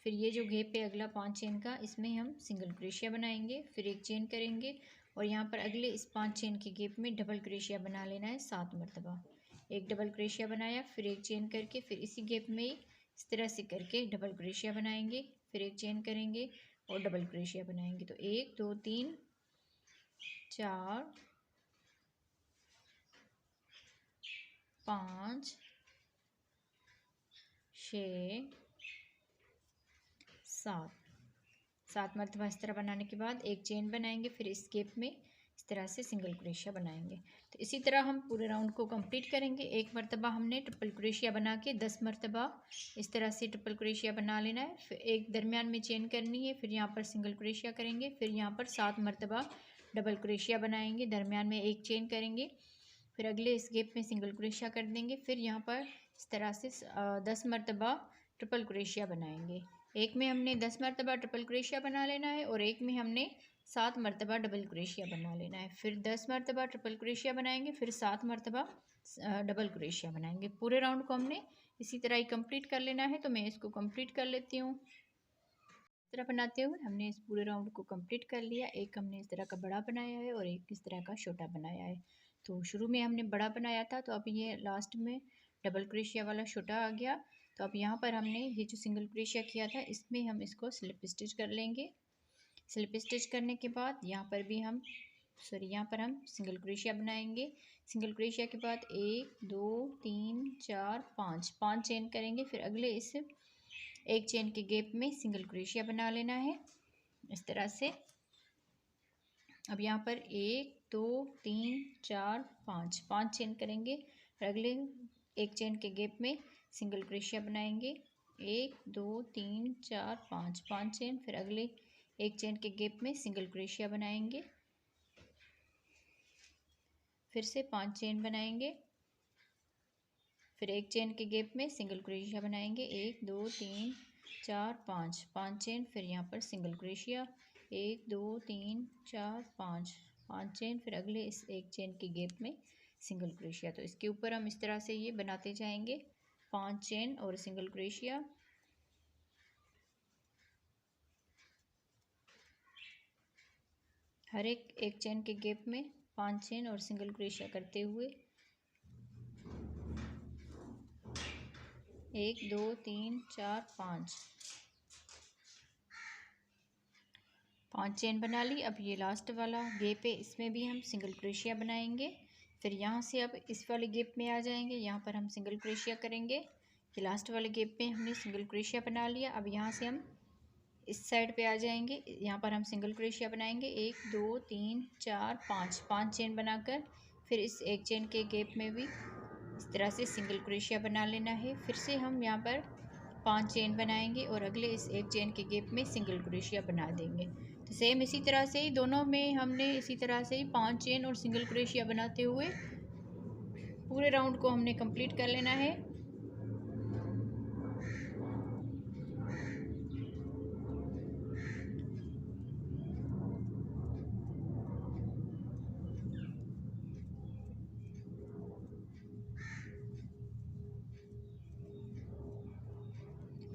फिर ये जो गैप है अगला 5 चेन का इसमें हम सिंगल क्रोशिया बनाएंगे, फिर एक चेन करेंगे और यहाँ पर अगले इस 5 चेन के गैप में डबल क्रोशिया बना लेना है 7 मरतबा। एक डबल क्रोशिया बनाया, फिर एक चेन करके फिर इसी गैप में इस तरह से करके डबल क्रोशिया बनाएंगे, फिर एक चेन करेंगे और डबल क्रोशिया बनाएंगे। तो 1 2 3 4 5 6 7 मरतबा इस तरह बनाने के बाद एक चेन बनाएंगे, फिर इस गैप में इस तरह से सिंगल क्रोशिया बनाएंगे। तो इसी तरह हम पूरे राउंड को कंप्लीट करेंगे। एक मरतबा हमने ट्रिपल क्रोशिया बना के 10 मरतबा इस तरह से ट्रिपल क्रोशिया बना लेना है। फिर एक दरमियान में चेन करनी है, फिर यहाँ पर सिंगल क्रोशिया करेंगे, फिर यहाँ पर 7 मरतबा डबल क्रोशिया बनाएंगे, दरमियान में एक चेन करेंगे, फिर अगले इस गैप में सिंगल क्रोशिया कर देंगे, फिर यहाँ पर इस तरह से 10 मरतबा ट्रिपल क्रोशिया बनाएंगे। एक में हमने 10 मरतबा ट्रिपल क्रोशिया बना लेना है और एक में हमने 7 मरतबा डबल क्रोशिया बना लेना है। फिर 10 मरतबा ट्रिपल क्रोशिया बनाएंगे, फिर 7 मरतबा डबल क्रोशिया बनाएंगे। पूरे राउंड को हमने इसी तरह ही कंप्लीट कर लेना है। तो मैं इसको कंप्लीट कर लेती हूँ। इस तरह बनाते हुए हमने इस पूरे राउंड को कंप्लीट कर लिया। एक हमने इस तरह का बड़ा बनाया है और एक इस तरह का छोटा बनाया है। तो शुरू में हमने बड़ा बनाया था, तो अब ये लास्ट में डबल क्रोशिया वाला छोटा आ गया। तो अब यहाँ पर हमने ये जो सिंगल क्रोशिया किया था इसमें हम इसको स्लिप स्टिच कर लेंगे। स्लिप स्टिच करने के बाद यहाँ पर भी हम यहाँ पर हम सिंगल क्रोशिया बनाएंगे। सिंगल क्रोशिया के बाद 1 2 3 4 5 चेन करेंगे, फिर अगले इस एक चेन के गैप में सिंगल क्रोशिया बना लेना है इस तरह से। अब यहाँ पर 1 2 3 4 5 चेन करेंगे, फिर अगले एक चेन के गैप में सिंगल क्रोशिया बनाएंगे। 1 2 3 4 5 चेन, फिर अगले एक चेन के गैप में सिंगल क्रोशिया बनाएंगे, फिर से 5 चेन बनाएंगे, फिर एक चेन के गैप में सिंगल क्रोशिया बनाएंगे। 1 2 3 4 5 चेन, फिर यहाँ पर सिंगल क्रोशिया 1 2 3 4 5 चेन, फिर अगले इस एक चेन के गैप में सिंगल क्रोशिया। तो इसके ऊपर हम इस तरह से ये बनाते जाएंगे 5 चेन और सिंगल क्रोशिया। हर एक चेन के गैप में 5 चेन और सिंगल क्रोशिया करते हुए 1 2 3 4 5 चेन बना ली। अब ये लास्ट वाला गैप है, इसमें भी हम सिंगल क्रोशिया बनाएंगे। फिर यहाँ से अब इस वाले गैप में आ जाएंगे, यहाँ पर हम सिंगल क्रोशिया करेंगे। ये लास्ट वाले गैप में हमने सिंगल क्रोशिया बना लिया। अब यहाँ से हम इस साइड पे आ जाएंगे, यहाँ पर हम सिंगल क्रोशिया बनाएंगे। 1 2 3 4 5 चेन बनाकर फिर इस एक चेन के गैप में भी इस तरह से सिंगल क्रोशिया बना लेना है। फिर से हम यहाँ पर 5 चेन बनाएंगे और अगले इस एक चेन के गैप में सिंगल क्रोशिया बना देंगे। तो सेम इसी तरह से ही दोनों में हमने इसी तरह से ही 5 चेन और सिंगल क्रोशिया बनाते हुए पूरे राउंड को हमने कंप्लीट कर लेना है।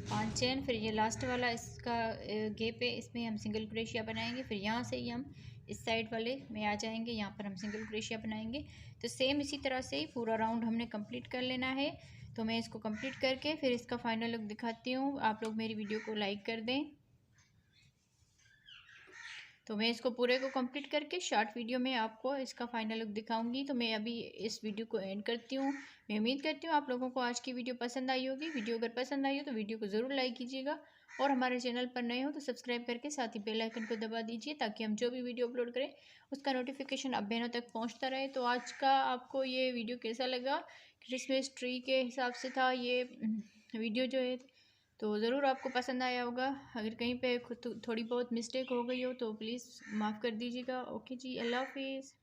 पांच चेन, फिर ये लास्ट वाला इसका गैप है, इसमें हम सिंगल क्रोशिया बनाएंगे। फिर यहाँ से ही हम इस साइड वाले में आ जाएंगे, यहाँ पर हम सिंगल क्रोशिया बनाएंगे। तो सेम इसी तरह से ही पूरा राउंड हमने कंप्लीट कर लेना है। तो मैं इसको कंप्लीट करके फिर इसका फाइनल लुक दिखाती हूँ। आप लोग मेरी वीडियो को लाइक कर दें। तो मैं इसको पूरे को कंप्लीट करके शॉर्ट वीडियो में आपको इसका फाइनल लुक दिखाऊंगी। तो मैं अभी इस वीडियो को एंड करती हूँ। मैं उम्मीद करती हूँ आप लोगों को आज की वीडियो पसंद आई होगी। वीडियो अगर पसंद आई हो तो वीडियो को ज़रूर लाइक कीजिएगा और हमारे चैनल पर नए हो तो सब्सक्राइब करके साथ ही बेल आइकन को दबा दीजिए, ताकि हम जो भी वीडियो अपलोड करें उसका नोटिफिकेशन आप बहनों तक पहुँचता रहे। तो आज का आपको ये वीडियो कैसा लगा? क्रिसमस ट्री के हिसाब से था ये वीडियो जो है, तो ज़रूर आपको पसंद आया होगा। अगर कहीं पे थोड़ी बहुत मिस्टेक हो गई हो तो प्लीज़ माफ़ कर दीजिएगा। ओके जी, अल्लाह हाफिज़।